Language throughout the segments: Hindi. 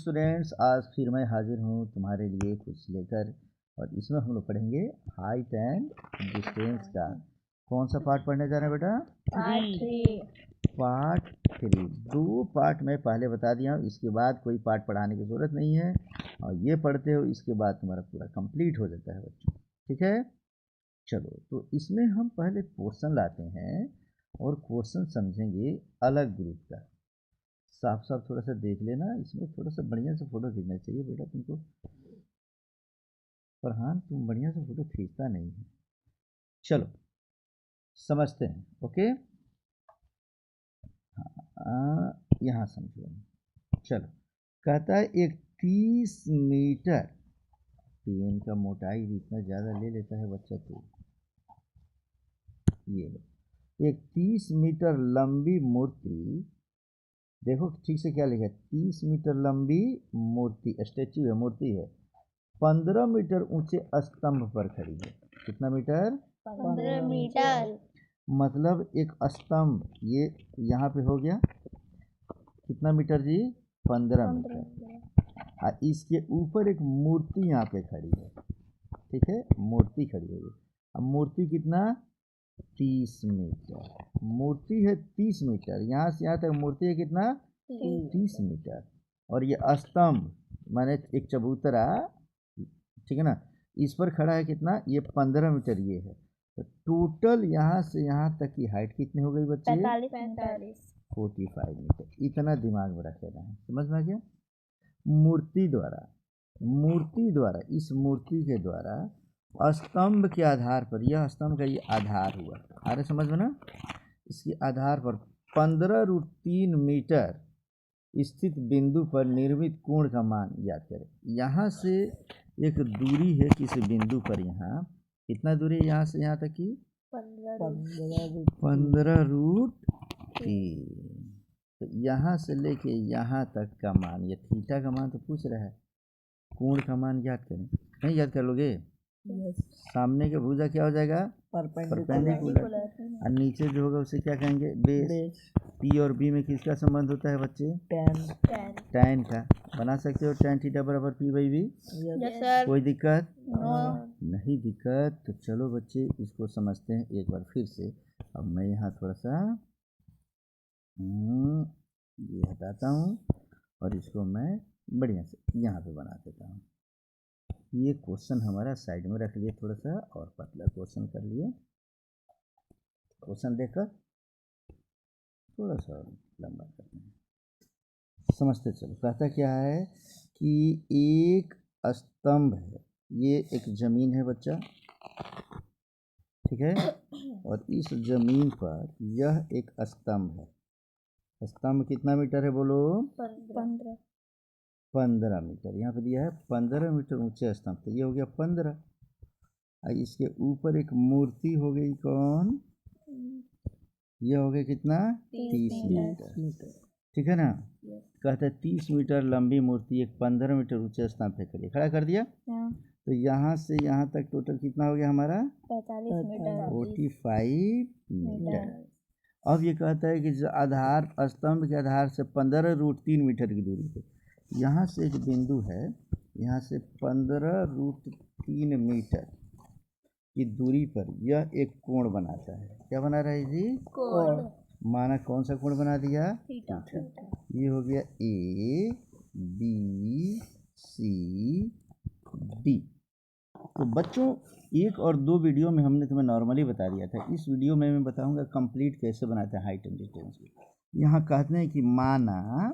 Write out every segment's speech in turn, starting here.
स्टूडेंट्स, आज फिर मैं हाजिर हूँ तुम्हारे लिए कुछ लेकर। और इसमें हम लोग पढ़ेंगे हाइट एंड डिस्टेंस का। कौन सा पार्ट पढ़ने जा रहे हैं बेटा? पार्ट 3। 2 पार्ट मैं पहले बता दिया हूँ, इसके बाद कोई पार्ट पढ़ाने की ज़रूरत नहीं है। और ये पढ़ते हो, इसके बाद तुम्हारा पूरा कंप्लीट हो जाता है बच्चों। ठीक है, चलो तो इसमें हम पहले क्वेश्चन लाते हैं और क्वेश्चन समझेंगे अलग ग्रुप का। साफ साफ थोड़ा सा देख लेना, इसमें थोड़ा सा बढ़िया से फोटो खींचना चाहिए बेटा तुमको। फरहान तुम बढ़िया से फोटो खींचता नहीं है। चलो समझते हैं। ओके, हाँ यहाँ समझो। चलो, कहता है एक 30 मीटर, पेन का मोटाई भी इतना ज़्यादा ले लेता है बच्चा। तो ये लो, एक 30 मीटर लंबी मूर्ति, देखो ठीक से क्या लिखा है, 30 मीटर लंबी मूर्ति, स्टैच्यू है, मूर्ति है, 15 मीटर ऊंचे स्तंभ पर खड़ी है। कितना मीटर? 15 मीटर। मतलब एक स्तंभ ये यहाँ पे हो गया, कितना मीटर जी? 15 मीटर। और इसके ऊपर एक मूर्ति यहाँ पे खड़ी है। ठीक है, मूर्ति खड़ी है। अब मूर्ति कितना? 30 मीटर। मूर्ति है 30 मीटर, यहाँ से यहाँ तक मूर्ति है कितना? 30 मीटर। और ये स्तंभ माने एक चबूतरा, ठीक है ना, इस पर खड़ा है कितना? ये 15 मीटर ये है। तो टोटल यहाँ से यहाँ तक की हाइट कितनी हो गई बच्चे? 45 मीटर। इतना दिमाग में रख लेना है, समझ में आ गया? मूर्ति द्वारा इस मूर्ति के द्वारा स्तंभ के आधार पर, यह स्तंभ का ये आधार हुआ, आ रहे समझ में ना? इसके आधार पर 15√3 मीटर स्थित बिंदु पर निर्मित कोण का मान ज्ञात करें। यहाँ से एक दूरी है किसी बिंदु पर, यहाँ कितना दूरी है यहाँ से यहाँ तक की? 15√3। तो यहाँ से लेके यहाँ तक का मान, ये थीटा का मान तो पूछ रहा है, कोण का मान याद करें। नहीं याद कर लोगे? सामने के भुजा क्या हो जाएगा? परपेंडिकुलर। और नीचे जो होगा उसे क्या कहेंगे? बेस। पी और बी में किसका संबंध होता है बच्चे? टैन का। बना सकते हो टैन थीटा बराबर पी बाई बी। कोई दिक्कत? नहीं दिक्कत। तो चलो बच्चे इसको समझते हैं एक बार फिर से। अब मैं यहाँ थोड़ा सा ये हटाता हूँ और इसको मैं बढ़िया से यहाँ पे बना देता हूँ। ये क्वेश्चन हमारा साइड में रख लिए, थोड़ा सा और पतला क्वेश्चन कर लिए। क्वेश्चन देखकर थोड़ा सा लंबा करते हैं, समझते चलो। कहता क्या है कि एक स्तंभ है, ये एक जमीन है बच्चा, ठीक है, और इस जमीन पर यह एक स्तंभ है। स्तंभ कितना मीटर है बोलो? 15 मीटर। यहाँ पे दिया है 15 मीटर ऊंचे स्तंभ, तो ये हो गया 15। इसके ऊपर एक मूर्ति हो गई, कौन? ये हो गया कितना? 30 मीटर। ठीक है ना? कहते हैं 30 मीटर लंबी मूर्ति एक 15 मीटर ऊंचे स्तंभ पे खड़ी, खड़ा कर दिया। तो यहाँ से यहाँ तक टोटल कितना हो गया हमारा? 45 मीटर। अब ये कहता है कि जो आधार, स्तंभ के आधार से 15√3 मीटर की दूरी पे, यहाँ से एक बिंदु है, यहाँ से 15√3 मीटर की दूरी पर यह एक कोण बनाता है। क्या बना रहा है जी? कोण। माना कौन सा कोण बना दिया? थीटा। ये हो गया ए बी सी डी। तो बच्चों 1 और 2 वीडियो में हमने तुम्हें नॉर्मली बता दिया था, इस वीडियो में मैं बताऊंगा कंप्लीट कैसे बनाते हैं हाइट एंड डिस्टेंस। यहाँ कहते हैं कि माना,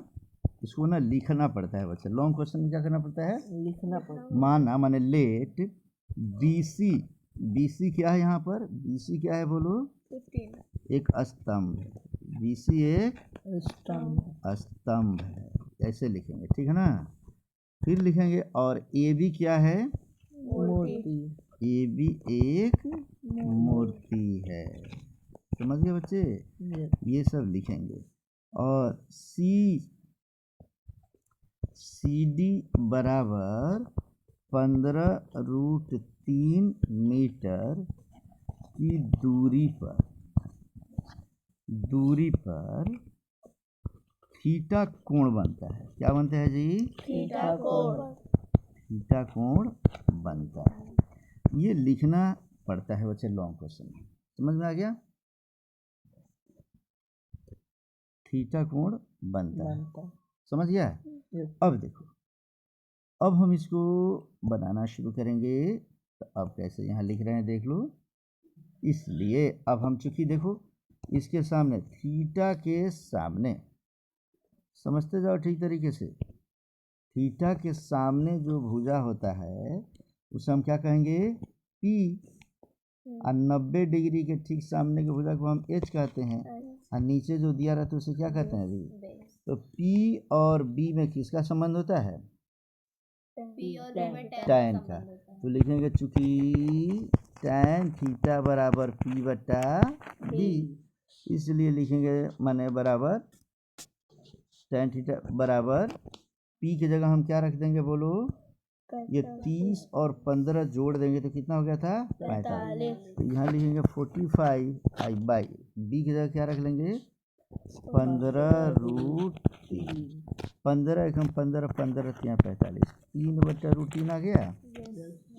इसको ना लिखना पड़ता है बच्चा, लॉन्ग क्वेश्चन में क्या करना पड़ता है? लिखना पड़ता है। माना माने लेट BC क्या है यहाँ पर? BC क्या है बोलो? 15। एक स्तंभ है, BC एक स्तंभ है, ऐसे लिखेंगे, ठीक है ना? फिर लिखेंगे और AB क्या है? मूर्ति। AB एक मूर्ति है। समझ गए बच्चे? ये सब लिखेंगे। और CD बराबर 15√3 मीटर की दूरी पर थीटा कोण बनता है। क्या बनता है जी? थीटा कोण। थीटा कोण बनता है। ये लिखना पड़ता है बच्चे लॉन्ग क्वेश्चन में। समझ में आ गया? थीटा कोण बनता है। समझ गया? अब देखो, अब हम इसको बनाना शुरू करेंगे। तो अब कैसे यहाँ लिख रहे हैं देख लो। इसलिए अब हम चूंकि देखो इसके सामने थीटा के सामने, समझते जाओ ठीक तरीके से, थीटा के सामने जो भुजा होता है उसे हम क्या कहेंगे? पी। और 90 डिग्री के ठीक सामने की भुजा को हम एच कहते हैं। और नीचे जो दिया रहता है उसे क्या कहते हैं बी। तो पी और बी में किसका संबंध होता है? पी और बी में टैन का। तो लिखेंगे चूंकि टैन थीटा बराबर पी बटा बी, इसलिए लिखेंगे माने बराबर टैन थीटा बराबर पी की जगह हम क्या रख देंगे बोलो? ये 30 और 15 जोड़ देंगे तो कितना हो गया था? 45। तो यहाँ लिखेंगे 45 आई बाई बी की जगह क्या रख लेंगे? 15√3। 15 एकम 15, 15 3 45, 3/√3 आ गया।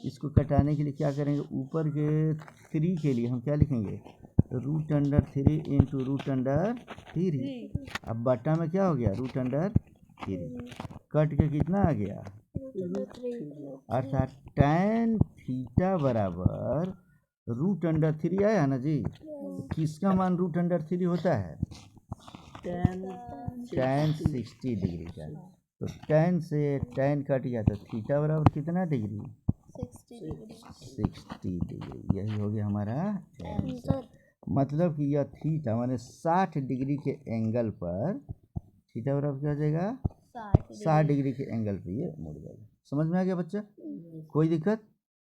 इसको कटाने के लिए क्या करेंगे? ऊपर के 3 के लिए हम क्या लिखेंगे? √3 इंटू √3। अब बटा में क्या हो गया? √3। कट के कितना आ गया? अर्थात टैन थीटा बराबर √3 आया ना जी। तो किसका मान √3 होता है? टैन 60 डिग्री का। तो टैन से टैन कट गया तो थीटा बराबर कितना डिग्री? 60 डिग्री। यही हो गया हमारा आंसर। मतलब कि यह थीटा माने 60 डिग्री के एंगल पर थीटा बराबर क्या हो जाएगा? 60 डिग्री के एंगल पे ये मुड़ जाएगा। समझ में आ गया बच्चा? कोई दिक्कत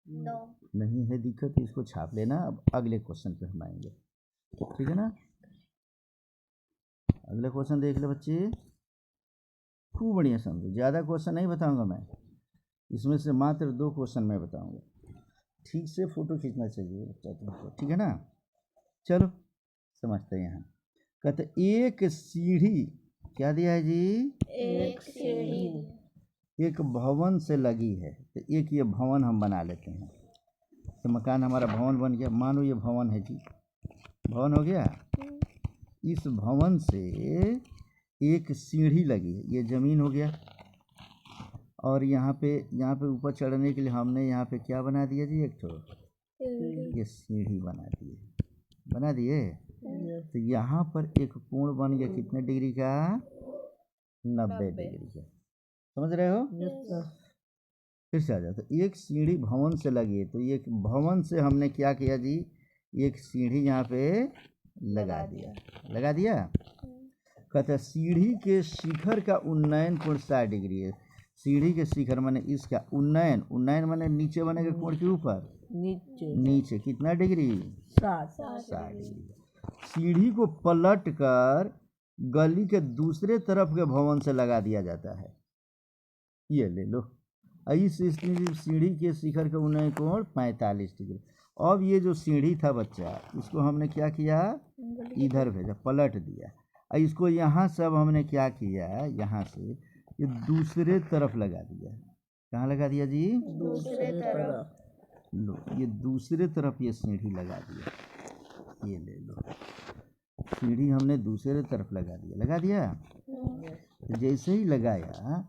नहीं है? दिक्कत इसको छाप लेना। अब अगले क्वेश्चन पे हम आएंगे, ठीक है ना? अगले क्वेश्चन देख ले बच्चे, खूब बढ़िया समझो। ज़्यादा क्वेश्चन नहीं बताऊंगा मैं, इसमें से मात्र 2 क्वेश्चन मैं बताऊंगा। ठीक से फोटो खींचना चाहिए बच्चा तुमको, ठीक है ना? चलो समझते हैं। यहाँ कहते एक सीढ़ी, क्या दिया है जी? एक सीढ़ी एक भवन से लगी है। तो एक ये भवन हम बना लेते हैं। तो मकान हमारा भवन बन गया। मानो ये भवन है जी, भवन हो गया। इस भवन से एक सीढ़ी लगी है, ये ज़मीन हो गया। और यहाँ पे ऊपर चढ़ने के लिए हमने यहाँ पे क्या बना दिया जी? एक तो ये सीढ़ी बना दिए। तो यहाँ पर एक कोण बन गया कितने डिग्री का? 90 डिग्री का। समझ रहे हो? फिर से आ जाता। एक सीढ़ी भवन से लगी है, तो एक भवन से हमने क्या किया जी? एक सीढ़ी यहाँ पे लगा दिया। कहते सीढ़ी के शिखर का उन्नयन कोण 60 डिग्री है। सीढ़ी के शिखर माने इसका उन्नयन माने नीचे बनेगा कोण के ऊपर, नीचे कितना डिग्री? 60 डिग्री। सीढ़ी को पलट कर गली के दूसरे तरफ के भवन से लगा दिया जाता है। ये ले लो। इस सीढ़ी के शिखर का उन्नयन कोण 45 डिग्री। अब ये जो सीढ़ी था बच्चा, इसको हमने क्या किया? इधर भेजा, पलट दिया। इसको यहाँ से अब हमने क्या किया? यहाँ से ये दूसरे तरफ लगा दिया। कहाँ लगा दिया जी? दूसरे तरफ। लो, ये दूसरे तरफ ये सीढ़ी लगा दिया। ये ले लो, सीढ़ी हमने दूसरे तरफ लगा दिया। जैसे ही लगाया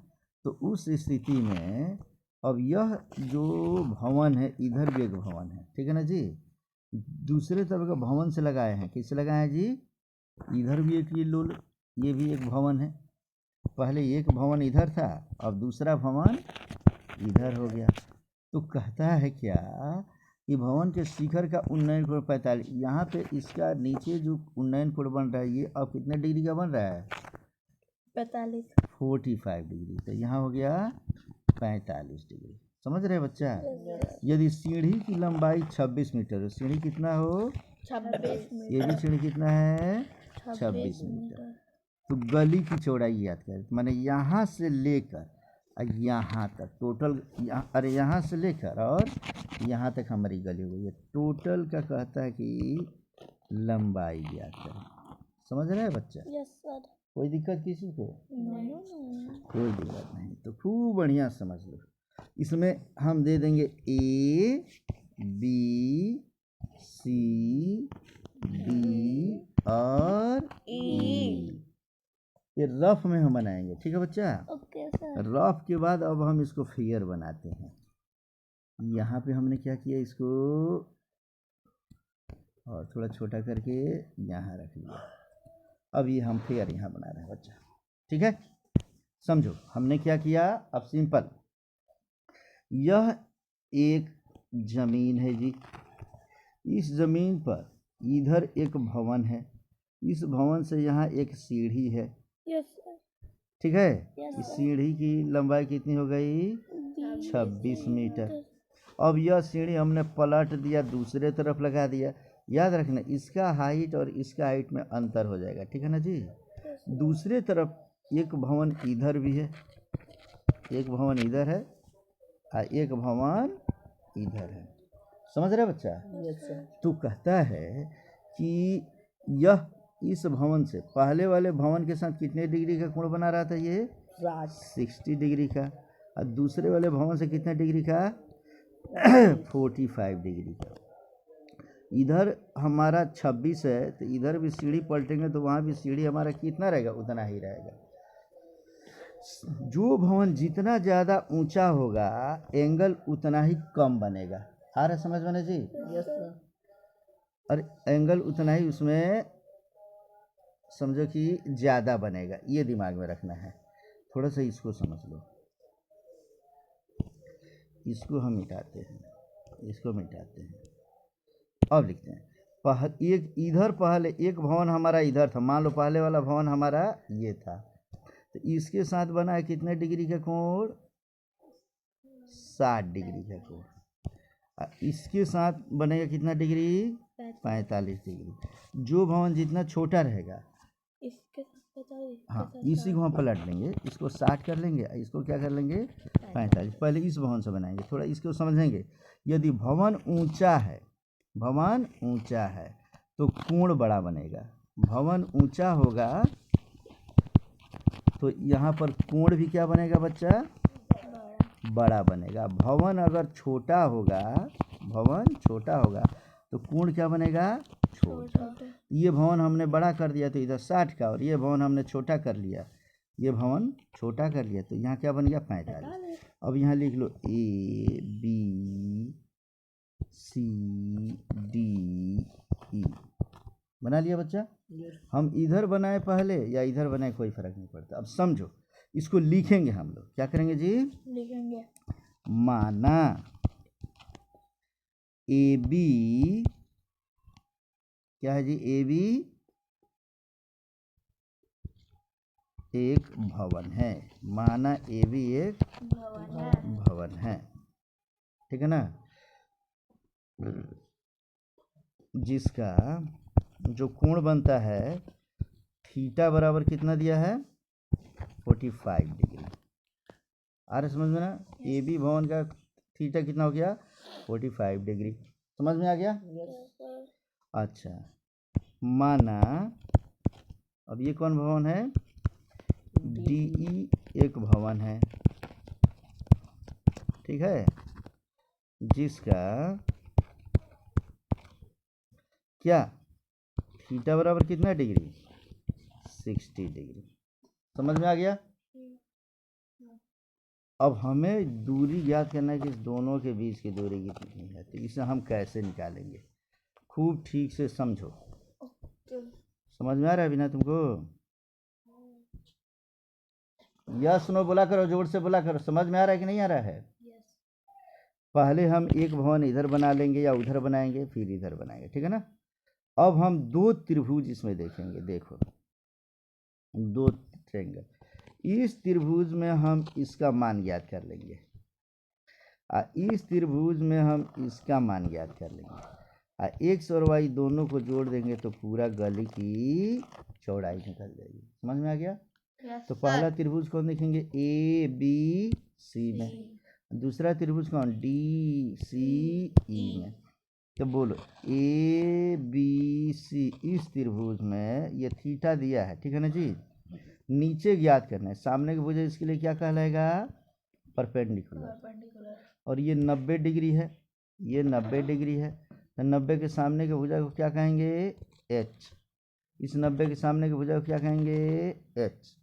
तो उस स्थिति में अब यह जो भवन है, इधर भी एक भवन है, ठीक है ना जी? दूसरे तरफ का भवन से लगाए हैं। किससे लगाए हैं जी? इधर भी एक ये भी एक भवन है। पहले एक भवन इधर था, अब दूसरा भवन इधर हो गया। तो कहता है क्या कि भवन के शिखर का उन्नयन कोण 45। यहाँ पे इसका नीचे जो उन्नयन कोण बन रहा है ये अब कितने डिग्री का बन रहा है? 45 डिग्री। तो यहाँ हो गया 45 डिग्री। समझ रहे बच्चा? यदि सीढ़ी की लंबाई 26 मीटर है, सीढ़ी कितना हो? 26 मीटर। ये भी सीढ़ी कितना है? 26 मीटर। तो गली की चौड़ाई याद कर, माने यहाँ से लेकर यहाँ तक टोटल, यहाँ से लेकर और यहाँ तक हमारी गली हुई है। टोटल का कहता है कि लंबाई याद करें। समझ रहे हैं बच्चा? Yes sir. कोई दिक्कत किसी को? नहीं। कोई दिक्कत नहीं। तो खूब बढ़िया समझ लो, इसमें हम दे देंगे ए बी सी डी और ई। ये रफ में हम बनाएंगे, ठीक है बच्चा? Okay sir. रफ के बाद अब हम इसको फिगर बनाते हैं। यहाँ पे हमने क्या किया, इसको और थोड़ा छोटा करके यहाँ रख लिया। अब ये हम फिगर यहाँ बना रहे हैं बच्चा, ठीक है? समझो हमने क्या किया। अब सिंपल, यह एक जमीन है जी। इस जमीन पर इधर एक भवन है, इस भवन से यहाँ एक सीढ़ी है, यस सर। ठीक है? Yes, इस sir. सीढ़ी की लंबाई कितनी हो गई? 26 मीटर। अब यह सीढ़ी हमने पलट दिया, दूसरे तरफ लगा दिया। याद रखना, इसका हाइट और इसका हाइट में अंतर हो जाएगा, ठीक है ना जी? दूसरे तरफ एक भवन इधर भी है, एक भवन इधर है और एक भवन इधर है। समझ रहे बच्चा? तो कहता है कि यह इस भवन से पहले वाले भवन के साथ कितने डिग्री का कोण बना रहा था? ये 60 डिग्री का। और दूसरे वाले भवन से कितने डिग्री का? 45 डिग्री का। इधर हमारा 26 है, तो इधर भी सीढ़ी पलटेंगे तो वहाँ भी सीढ़ी हमारा कितना रहेगा? उतना ही रहेगा। जो भवन जितना ज़्यादा ऊंचा होगा, एंगल उतना ही कम बनेगा। आ रहा समझ में जी? Yes sir. और एंगल उतना ही उसमें समझो कि ज़्यादा बनेगा। ये दिमाग में रखना है। थोड़ा सा इसको समझ लो। इसको हम मिटाते हैं, इसको मिटाते हैं। अब लिखते हैं एक इधर पहले एक भवन हमारा इधर था। मान लो पहले वाला भवन हमारा ये था, तो इसके साथ बना है कितने डिग्री का कोण? 60 डिग्री का कोण। इसके साथ बनेगा कितना डिग्री? 45 डिग्री। जो भवन जितना छोटा रहेगा, इसके साथ 45, हाँ इसी को हम पलट लेंगे, इसको 60 कर लेंगे, इसको क्या कर लेंगे? 45। पहले इस भवन से बनाएंगे, थोड़ा इसको समझेंगे। यदि भवन ऊंचा है, भवन ऊंचा है तो कोण बड़ा बनेगा। भवन ऊंचा होगा तो यहाँ पर कोण भी क्या बनेगा बच्चा? बड़ा बनेगा। भवन अगर छोटा होगा, भवन छोटा होगा तो कोण क्या बनेगा? छोटा। ये भवन हमने बड़ा कर दिया तो इधर 60 का, और ये भवन हमने छोटा कर लिया, ये भवन छोटा कर लिया तो यहाँ क्या बन गया? 45। अब यहाँ लिख लो A B C D E. बना लिया बच्चा? हम इधर बनाए पहले या इधर बनाए कोई फर्क नहीं पड़ता। अब समझो, इसको लिखेंगे हम लोग। क्या करेंगे जी? लिखेंगे। माना ए बी क्या है जी? ए बी एक भवन है। माना ए बी एक भवन है, ठीक है ना? जिसका जो कोण बनता है थीटा बराबर कितना दिया है? 45 डिग्री। आ रहा समझ में ना? ए बी भवन का थीटा कितना हो गया? 45 डिग्री। समझ में आ गया? अच्छा, माना अब ये कौन भवन है? डीई एक भवन है, ठीक है? जिसका क्या थीटा बराबर कितना डिग्री? 60 डिग्री। समझ में आ गया? अब हमें दूरी ज्ञात करना है कि इस दोनों के बीच की दूरी कितनी है। तो इसे हम कैसे निकालेंगे? खूब ठीक से समझो। समझ में आ रहा है बिना तुमको? यस नो बोला करो, जोर से बोला करो। समझ में आ रहा है कि नहीं आ रहा है? पहले हम एक भवन इधर बना लेंगे या उधर बनाएंगे, फिर इधर बनाएंगे, ठीक है ना? अब हम दो त्रिभुज इसमें देखेंगे। देखो, दो ट्रायंगल, इस त्रिभुज में हम इसका मान ज्ञात कर लेंगे, इस त्रिभुज में हम इसका मान ज्ञात कर लेंगे। एक्स और वाई दोनों को जोड़ देंगे तो पूरा गली की चौड़ाई निकल जाएगी। समझ में आ गया? तो पहला त्रिभुज कौन देखेंगे? ए बी सी में। दूसरा त्रिभुज कौन? डी सी ई में। तो बोलो ए बी सी, इस त्रिभुज में ये थीटा दिया है, ठीक है ना जी? नीचे ज्ञात करना है, सामने की भुजा इसके लिए क्या कहलाएगा, परपेंडिकुलर। और ये 90 डिग्री है, ये 90 डिग्री है, तो 90 के सामने की भुजा को क्या कहेंगे, एच। इस 90 के सामने की भुजा को क्या कहेंगे, एच।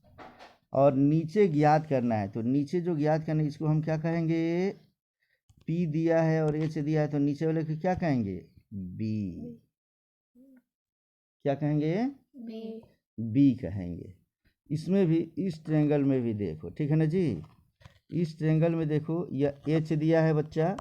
और नीचे ज्ञात करना है, तो नीचे जो ज्ञात करना है इसको हम क्या कहेंगे, पी दिया है और एच दिया है, तो नीचे वाले को क्या कहेंगे, बी। क्या कहेंगे, बी कहेंगे। इसमें भी, इस ट्रायंगल में भी देखो, ठीक है ना जी, इस ट्रायंगल में देखो, यह एच दिया है बच्चा,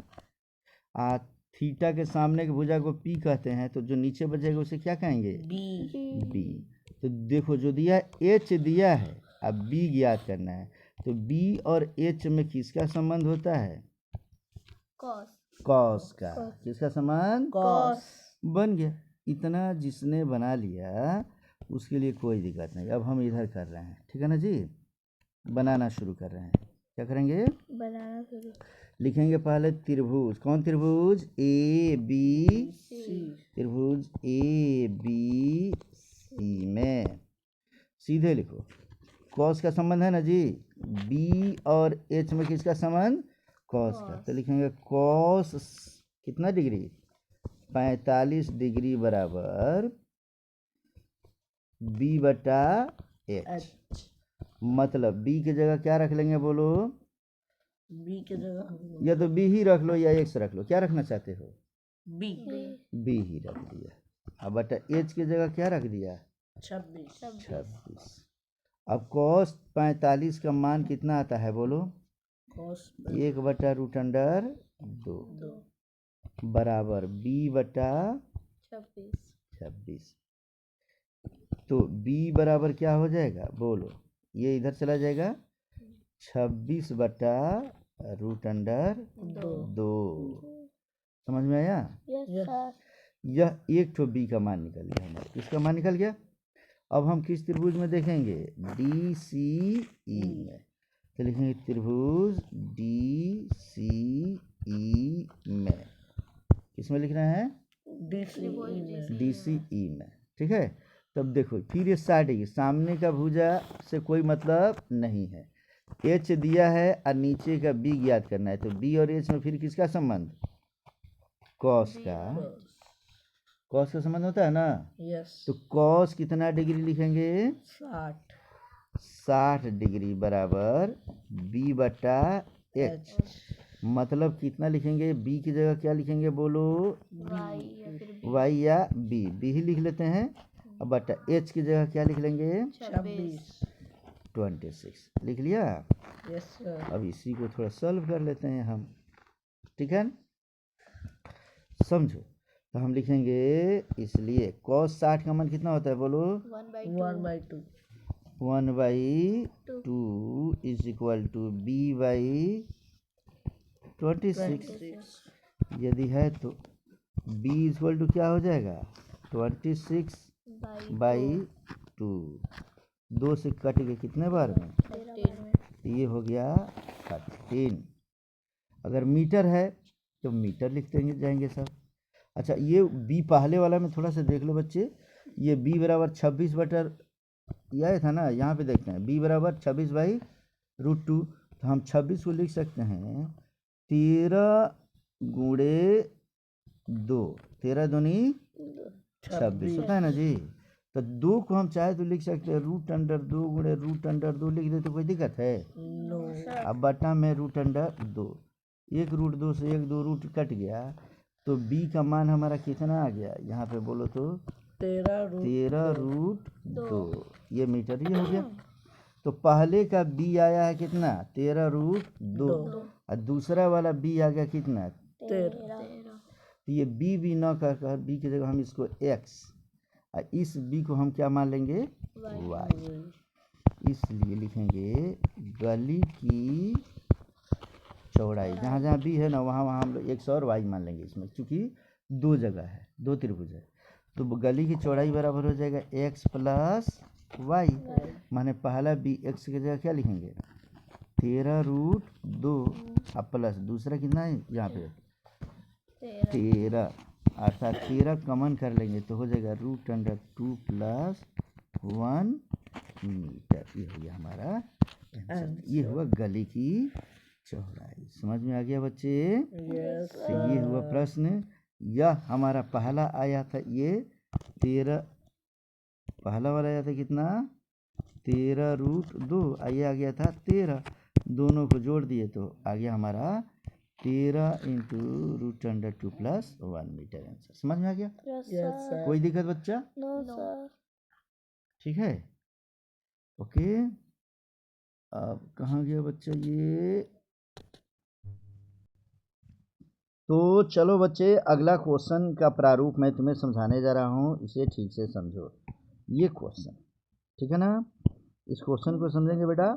थीटा के सामने की भुजा को पी कहते हैं, तो जो नीचे बचेगा उसे क्या कहेंगे, बी। तो देखो जो दिया एच दिया है, अब बी ज्ञात करना है, तो बी और एच में किसका संबंध होता है, कॉस का। किसका संबंध, कॉस। बन गया। इतना जिसने बना लिया उसके लिए कोई दिक्कत नहीं। अब हम इधर कर रहे हैं, ठीक है ना जी, बनाना शुरू कर रहे हैं। क्या करेंगे, बनाना शुरू। लिखेंगे पहले त्रिभुज, कौन त्रिभुज, ए बी सी। त्रिभुज ए बी सी में सीधे लिखो, कॉस का संबंध है ना जी, बी और एच में किसका संबंध, कॉस का। तो लिखेंगे कॉस कितना डिग्री, 45 डिग्री बराबर बी बटा एच। मतलब बी की जगह क्या रख लेंगे, बोलो, बी के जगह या तो बी ही रख लो या एक्स रख लो, क्या रखना चाहते हो, बी बी ही रख दिया। अब बटा एच की जगह क्या रख दिया, 26। अब कॉस 45 का मान कितना आता है, बोलो, कॉस 1/√2 बराबर बी बटा 26। तो बी बराबर क्या हो जाएगा, बोलो, ये इधर चला जाएगा, 26 बटा √2। समझ में आया, यह एक ठो बी का मान निकल गया हमारा। किसका मान निकल गया। अब हम किस त्रिभुज में देखेंगे, डी सी ई में। तो लिखेंगे त्रिभुज डी सी ई में, किसमें लिख रहे हैं, डी सी ई में, ठीक है। तब देखो फिर ये 60 डिग्री, सामने का भुजा से कोई मतलब नहीं है, एच दिया है और नीचे का बी ज्ञात करना है, तो बी और एच में फिर किसका संबंध, कॉस का। कॉस का संबंध होता है ना, यस। तो कॉस कितना डिग्री लिखेंगे, 60 डिग्री बराबर बी बटा एच। मतलब कितना लिखेंगे, बी की जगह क्या लिखेंगे, बोलो, वाई या बी ही लिख लेते हैं। अब बटा एच की जगह क्या लिख लेंगे, 26 लिख लिया। Yes sir. अब इसी को थोड़ा सॉल्व कर लेते हैं हम, ठीक है, समझो। तो हम लिखेंगे, इसलिए cos 60 का मान कितना होता है, बोलो, 1/2 1/2 is equal to B by 26। यदि है तो b इक्वल टू क्या हो जाएगा, 26/2। 2 से कट गए कितने बार में, ये हो गया 13। अगर मीटर है तो मीटर लिखते जाएंगे सब। अच्छा, ये बी पहले वाला में थोड़ा सा देख लो बच्चे, ये बी बराबर 26 बटा, यह था ना, यहाँ पे देखते हैं बी बराबर 26/√2। तो हम 26 को लिख सकते हैं 13 गुणे 2, 13 दूनी 26 होता है ना जी। तो 2 को हम चाहे तो लिख सकते हैं √2 गुणे √2 लिख दे, तो कोई दिक्कत है, नो। अब बटा में √2, 1√2 से 1 2 रूट कट गया, तो b का मान हमारा कितना आ गया, यहाँ पे बोलो तो 13√2। ये मीटर ही हो गया। तो पहले का b आया है कितना, 13√2, और दूसरा वाला b आ गया कितना, 13। तो ये b न कर b की जगह हम इसको x, और इस b को हम क्या मान लेंगे, y। इसलिए लिखेंगे गली की चौड़ाई, जहाँ जहाँ बी है ना वहाँ वहाँ हम लोग x और y मान लेंगे इसमें, क्योंकि 2 जगह है, 2 त्रिभुज है। तो गली की चौड़ाई बराबर हो जाएगा x + y। माने पहला b x की जगह क्या लिखेंगे, 13√2, और प्लस दूसरा कितना है यहाँ पे 13, अर्थात 13 कॉमन कर लेंगे तो हो जाएगा √2 + 1 मीटर। ये हो गया हमारा आंसर। ये हुआ गले की चौड़ाई। समझ में आ गया बच्चे? Yes, तो ये हुआ प्रश्न। यह हमारा पहला आया था, ये 13, पहला वाला आया था कितना, 13√2। ये आ गया था 13, दोनों को जोड़ दिए तो आ गया हमारा 13 × √2 + 1 मीटर आंसर। समझ में आ गया? Yes yes, sir. sir. कोई दिक्कत बच्चा? No sir. ठीक है, ओके। अब कहाँ गया बच्चा ये? तो चलो बच्चे, अगला क्वेश्चन का प्रारूप मैं तुम्हें समझाने जा रहा हूँ, इसे ठीक से समझो। ये क्वेश्चन, ठीक है ना? इस क्वेश्चन को समझेंगे बेटा।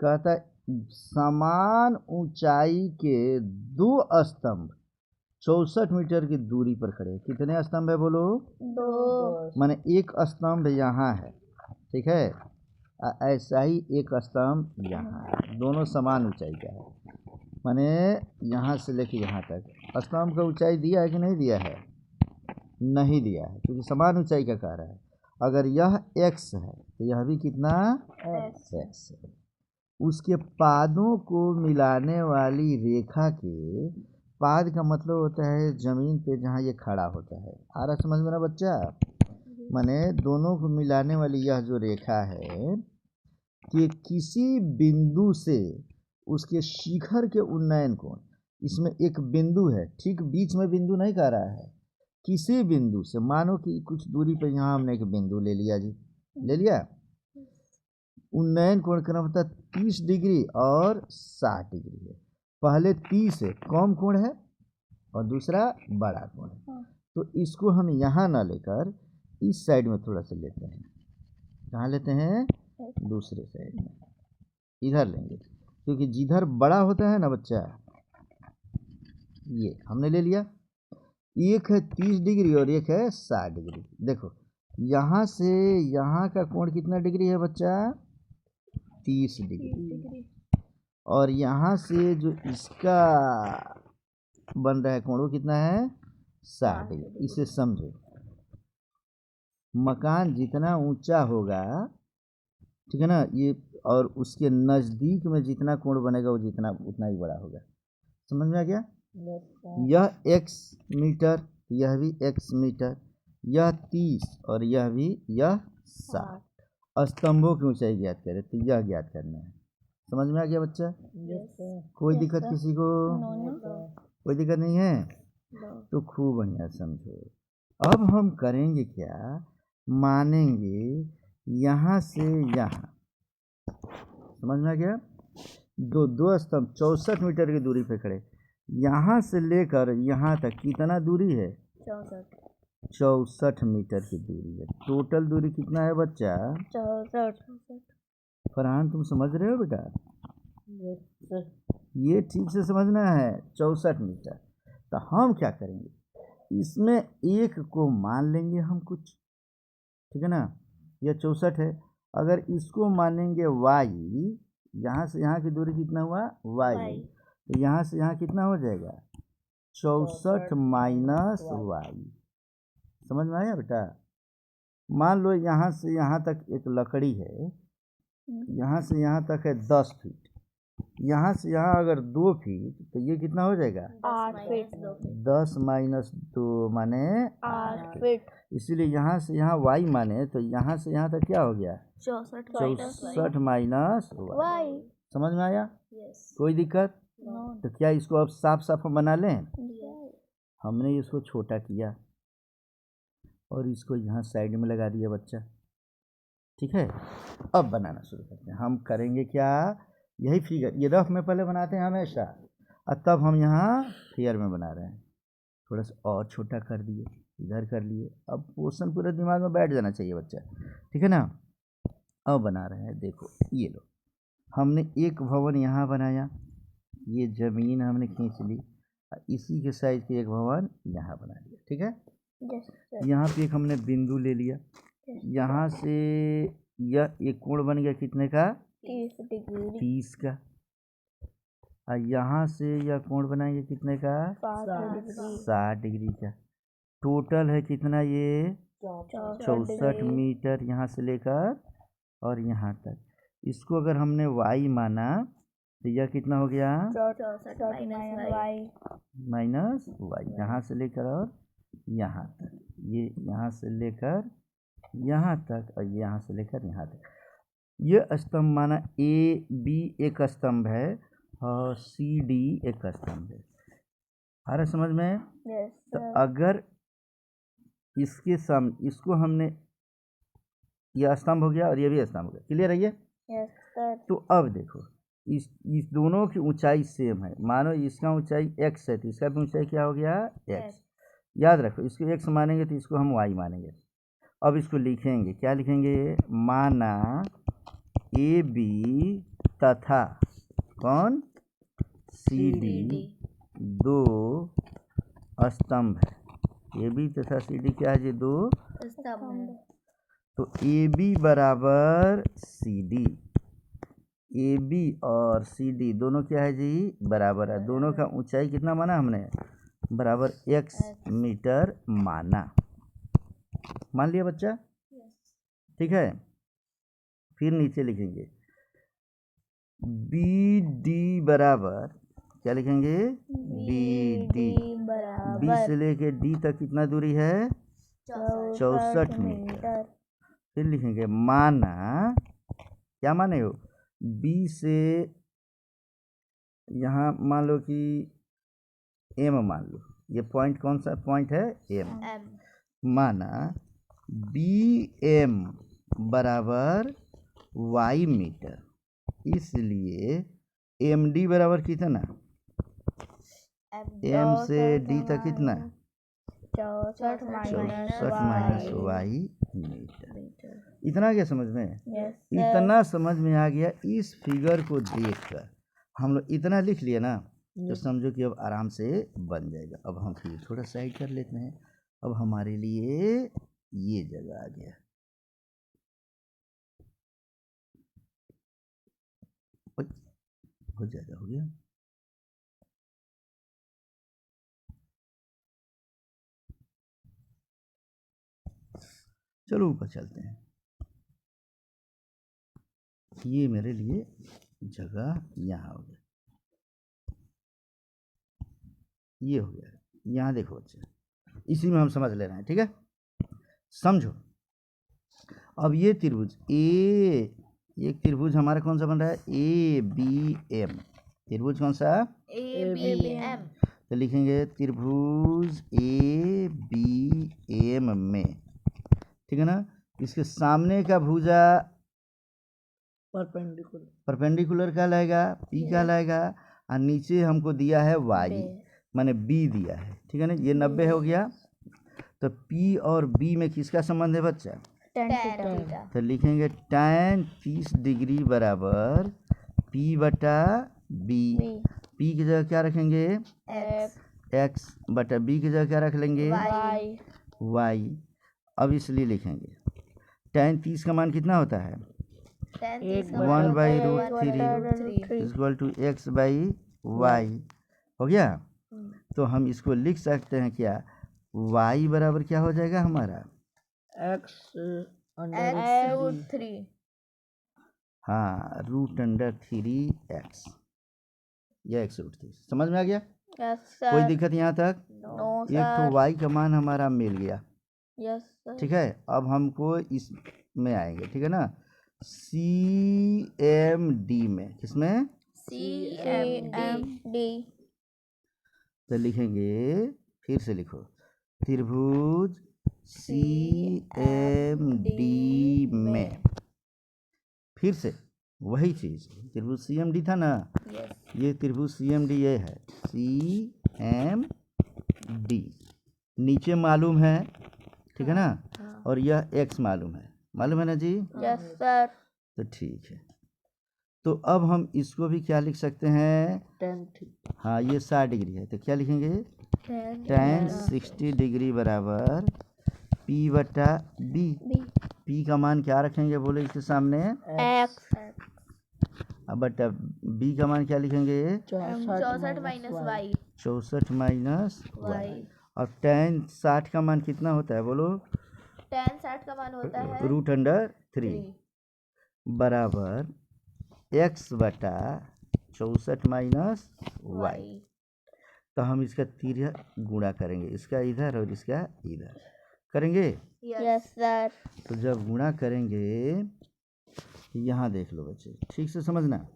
कहता है समान ऊंचाई के दो स्तंभ 64 मीटर की दूरी पर खड़े। कितने स्तंभ है बोलो? दो। माने एक स्तंभ यहाँ है, ठीक है, ऐसा ही एक स्तंभ यहाँ है, दोनों समान ऊंचाई का है। माने यहाँ से लेके यहाँ तक स्तंभ का ऊंचाई दिया है कि नहीं दिया है? नहीं दिया है, क्योंकि समान ऊंचाई का कह रहा है। अगर यह x है तो यह भी कितना x है। उसके पादों को मिलाने वाली रेखा के, पाद का मतलब होता है जमीन पे जहाँ ये खड़ा होता है। आ रहा समझ में ना बच्चा? माने दोनों को मिलाने वाली यह जो रेखा है कि किसी बिंदु से उसके शिखर के उन्नयन कोण, इसमें एक बिंदु है, ठीक बीच में बिंदु नहीं कह रहा है, किसी बिंदु से, मानो कि कुछ दूरी पर यहाँ हमने एक बिंदु ले लिया जी, ले लिया। उन्नयन कोण का नाम होता है 30 डिग्री और 60 डिग्री है। पहले 30 है, कम कोण है, और दूसरा बड़ा कोण है। तो इसको हम यहाँ ना लेकर इस साइड में थोड़ा सा लेते हैं। कहाँ लेते हैं? दूसरे साइड में, इधर लेंगे, क्योंकि जिधर बड़ा होता है ना बच्चा, ये हमने ले लिया। एक है 30 डिग्री और एक है 60 डिग्री। देखो यहाँ से यहाँ का कोण कितना डिग्री है बच्चा? 30 डिग्री। और यहाँ से जो इसका बन रहा है कोण वो कितना है? 60 डिग्री। इसे समझो, मकान जितना ऊंचा होगा, ठीक है ना, ये, और उसके नज़दीक में जितना कोण बनेगा वो जितना उतना ही बड़ा होगा। समझ में आ गया? यह x मीटर, यह भी x मीटर, यह 30 और यह भी, यह 60। स्तंभों की ऊंचाई ज्ञात करें, तो यह ज्ञात करना है। समझ में आ गया बच्चा? कोई दिक्कत किसी को? कोई दिक्कत नहीं है? तो खूब बढ़िया समझो। अब हम करेंगे क्या, मानेंगे यहाँ से यहाँ, समझ में आ गया? दो स्तंभ 64 मीटर की दूरी पे खड़े, यहाँ से लेकर यहाँ तक कितना दूरी है? 64 मीटर की दूरी है। टोटल दूरी कितना है बच्चा? 64। फरहान तुम समझ रहे हो बेटा? yes, ये ठीक से समझना है, 64 मीटर। तो हम क्या करेंगे, इसमें एक को मान लेंगे हम कुछ, ठीक है ना, यह 64 है। अगर इसको मानेंगे y, यहाँ से यहाँ की दूरी कितना हुआ? y। तो यहाँ से यहाँ कितना हो जाएगा? 64 माइनस y। समझ में आया बेटा? मान लो यहाँ से यहाँ तक एक लकड़ी है, यहाँ से यहाँ तक है 10 फीट, यहाँ से यहाँ अगर 2 फीट, तो ये कितना हो जाएगा? 8 फीट। 10 - 2 माने 8 फीट। इसीलिए यहाँ से यहाँ y माने, तो यहाँ से यहाँ तक क्या हो गया? 64 माइनस y। समझ में आया? कोई दिक्कत? तो क्या इसको अब साफ साफ हम बना लें? हमने इसको छोटा किया और इसको यहाँ साइड में लगा दिया बच्चा, ठीक है। अब बनाना शुरू करते हैं। हम करेंगे क्या, यही फिगर, ये रफ में पहले बनाते हैं हमेशा, और तब हम यहाँ फिगर में बना रहे हैं। थोड़ा सा और छोटा कर दिए, इधर कर लिए। अब पोर्शन पूरे दिमाग में बैठ जाना चाहिए बच्चा, ठीक है ना। अब बना रहे हैं, देखो ये लो, हमने एक भवन यहाँ बनाया, ये ज़मीन हमने खींच ली, इसी के साइज के एक भवन यहाँ बना लिया, ठीक है। यहाँ पे एक हमने बिंदु ले लिया, यहाँ से यह एक कोण बन गया कितने का? 30 डिग्री। 30 का। और यहाँ से यह कोण बनाएंगे कितने का? 60 डिग्री का। टोटल है कितना ये? 64 मीटर, यहाँ से लेकर और यहाँ तक। इसको अगर हमने y माना तो यह कितना हो गया? 64 माइनस y, यहाँ से लेकर और यहाँ तक, ये यहाँ से लेकर यहाँ तक और यहाँ से लेकर यहाँ तक। ये स्तंभ माना ए बी एक स्तंभ है और सी डी एक स्तंभ है। आ रहा समझ में? Yes, तो sir. अगर इसके इसको हमने, यह स्तंभ हो गया और ये भी स्तंभ हो गया। क्लियर है ये? Yes, sir. तो अब देखो, इस दोनों की ऊंचाई सेम है। मानो इसका ऊंचाई x है तो इसका भी ऊंचाई क्या हो गया? x। याद रखो, इसको x मानेंगे तो इसको हम y मानेंगे। अब इसको लिखेंगे, क्या लिखेंगे? माना ए बी तथा कौन? सी डी दो स्तंभ है। ए बी तथा सी डी क्या है जी? दो स्तंभ। तो ए बी बराबर सी डी, ए बी और सी डी दोनों क्या है जी? बराबर है। दोनों का ऊंचाई कितना माना हमने? बराबर x मीटर माना। मान लिया बच्चा? ठीक है। फिर नीचे लिखेंगे बी डी बराबर, क्या लिखेंगे? B D. बी से लेके डी तक कितना दूरी है? 64 मीटर। फिर लिखेंगे माना, क्या माने हो? बी से यहाँ मान लो कि एम मान लो, ये पॉइंट कौन सा पॉइंट है? एम। माना बी एम बराबर वाई मीटर, इसलिए एम डी बराबर कितना? एम से डी तक कितना? 64 माइनस वाई मीटर। इतना क्या समझ में? Yes, sir. इतना समझ में आ गया। इस फिगर को देखकर हम लोग इतना लिख लिए ना, तो समझो कि अब आराम से बन जाएगा। अब हम फिर थोड़ा साइड कर लेते हैं। अब हमारे लिए ये जगह आ गया। बहुत ज़्यादा हो गया। चलो ऊपर चलते हैं। ये मेरे लिए जगह यहाँ हो गया, ये हो गया। यहाँ देखो बच्चे, इसी में हम समझ ले रहे हैं। ठीक है, समझो। अब ये त्रिभुज एक त्रिभुज हमारा कौन सा बन रहा है? A B M. त्रिभुज कौन सा? ABM। तो लिखेंगे त्रिभुज ए बी एम में, ठीक है ना। इसके सामने का भुजा परपेंडिकुलर कहलाएगा, पी कहलाएगा, और नीचे हमको दिया है वाई, माने बी दिया है। ठीक है ना, ये 90 हो गया। तो पी और बी में किसका संबंध है बच्चा? tan तो लिखेंगे tan 30 डिग्री बराबर पी बटा बी। पी की जगह क्या रखेंगे? एक्स बटा बी की जगह क्या रख लेंगे? वाई। अब इसलिए लिखेंगे tan 30 का मान कितना होता है? 1/√3 equal to x by y. हो गया। तो हम इसको लिख सकते हैं क्या? y बराबर क्या हो जाएगा हमारा? x√3। हाँ, √3x, यह x√3। समझ में आ गया? Yes, sir. कोई दिक्कत यहाँ तक? No, एक तो sir. y का मान हमारा मिल गया। Yes, sir. ठीक है, अब हमको इसमें आएंगे। ठीक है ना, CMD में। किसमें? CMD। तो लिखेंगे, फिर से लिखो, त्रिभुज CMD में। फिर से वही चीज़, त्रिभुज CMD था ना। Yes. ये त्रिभुज CMD ये है, CMD। नीचे मालूम है, ठीक है ना, और यह x मालूम है ना जी? Yes, sir. तो ठीक है। तो अब हम इसको भी क्या लिख सकते हैं? हाँ, ये 60 डिग्री है, तो क्या लिखेंगे? tan 60 डिग्री बराबर P बटा B। P का मान क्या रखेंगे बोले इसके सामने? X। अब बटा B का मान क्या लिखेंगे? 64 माइनस y। 64 minus y। और tan 60 का मान कितना होता है बोलो? tan 60 का मान होता है √3। बराबर x बटा 64 माइनस वाई। तो हम इसका तिर्या गुणा करेंगे, इसका इधर और इसका इधर करेंगे। Yes sir. तो जब गुणा करेंगे यहाँ देख लो बच्चे, ठीक से समझना।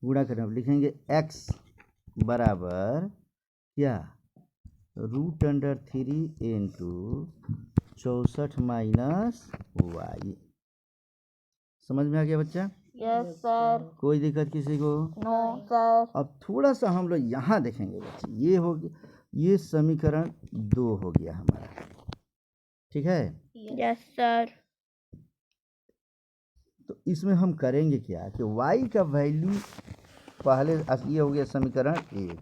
गुणा करें, अब लिखेंगे x बराबर क्या, √3 इंटू 64 माइनस वाई। समझ में आ गया बच्चा? Yes sir. कोई दिक्कत किसी को? No sir. अब थोड़ा सा हम लोग यहाँ देखेंगे बच्चे, ये हो गया, ये समीकरण 2 हो गया हमारा, ठीक है। Yes sir. तो इसमें हम करेंगे क्या कि y का वैल्यू पहले, ये हो गया समीकरण 1,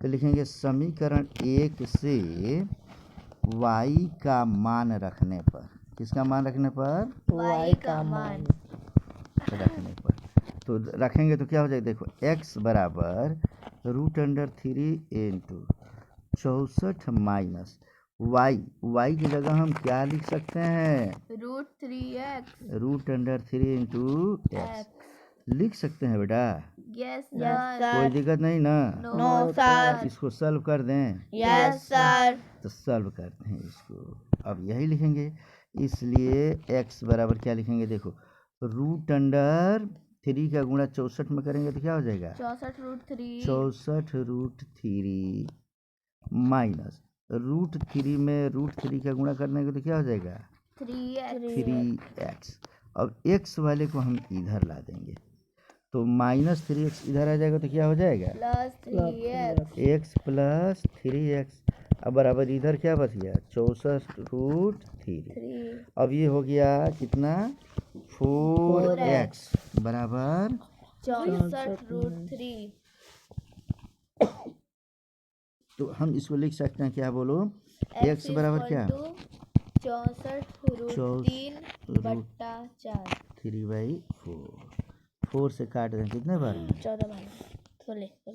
तो लिखेंगे समीकरण 1 से y का मान रखने पर, किसका मान रखने पर? y का मान रखने पर। तो रखेंगे तो क्या हो जाएगा, देखो x बराबर √3 इंटू 64 माइनस y की जगह हम क्या लिख सकते हैं? √3 इंटू x लिख सकते हैं बेटा। यस कोई दिक्कत नहीं ना? No sir. इसको सॉल्व कर दें? Yes sir. तो सॉल्व करते हैं इसको। अब यही लिखेंगे, इसलिए x बराबर क्या लिखेंगे, देखो √3 का गुणा 64 में करेंगे तो क्या हो जाएगा? 64√3 माइनस √3 में √3 का गुणा करने के तो क्या हो जाएगा? 3x। अब x वाले को हम इधर ला देंगे, तो -3x इधर आ जाएगा तो क्या हो जाएगा? x plus 3x। अब बराबर इधर क्या बच गया? 64√3। अब ये हो गया कितना? 4x बराबर 64√3। तो हम इसको लिख सकते हैं क्या, बोलो? x बराबर क्या? 64√3 बट्टा 4। 3/4। 4 से काट दें कितने बार में? 14 बार।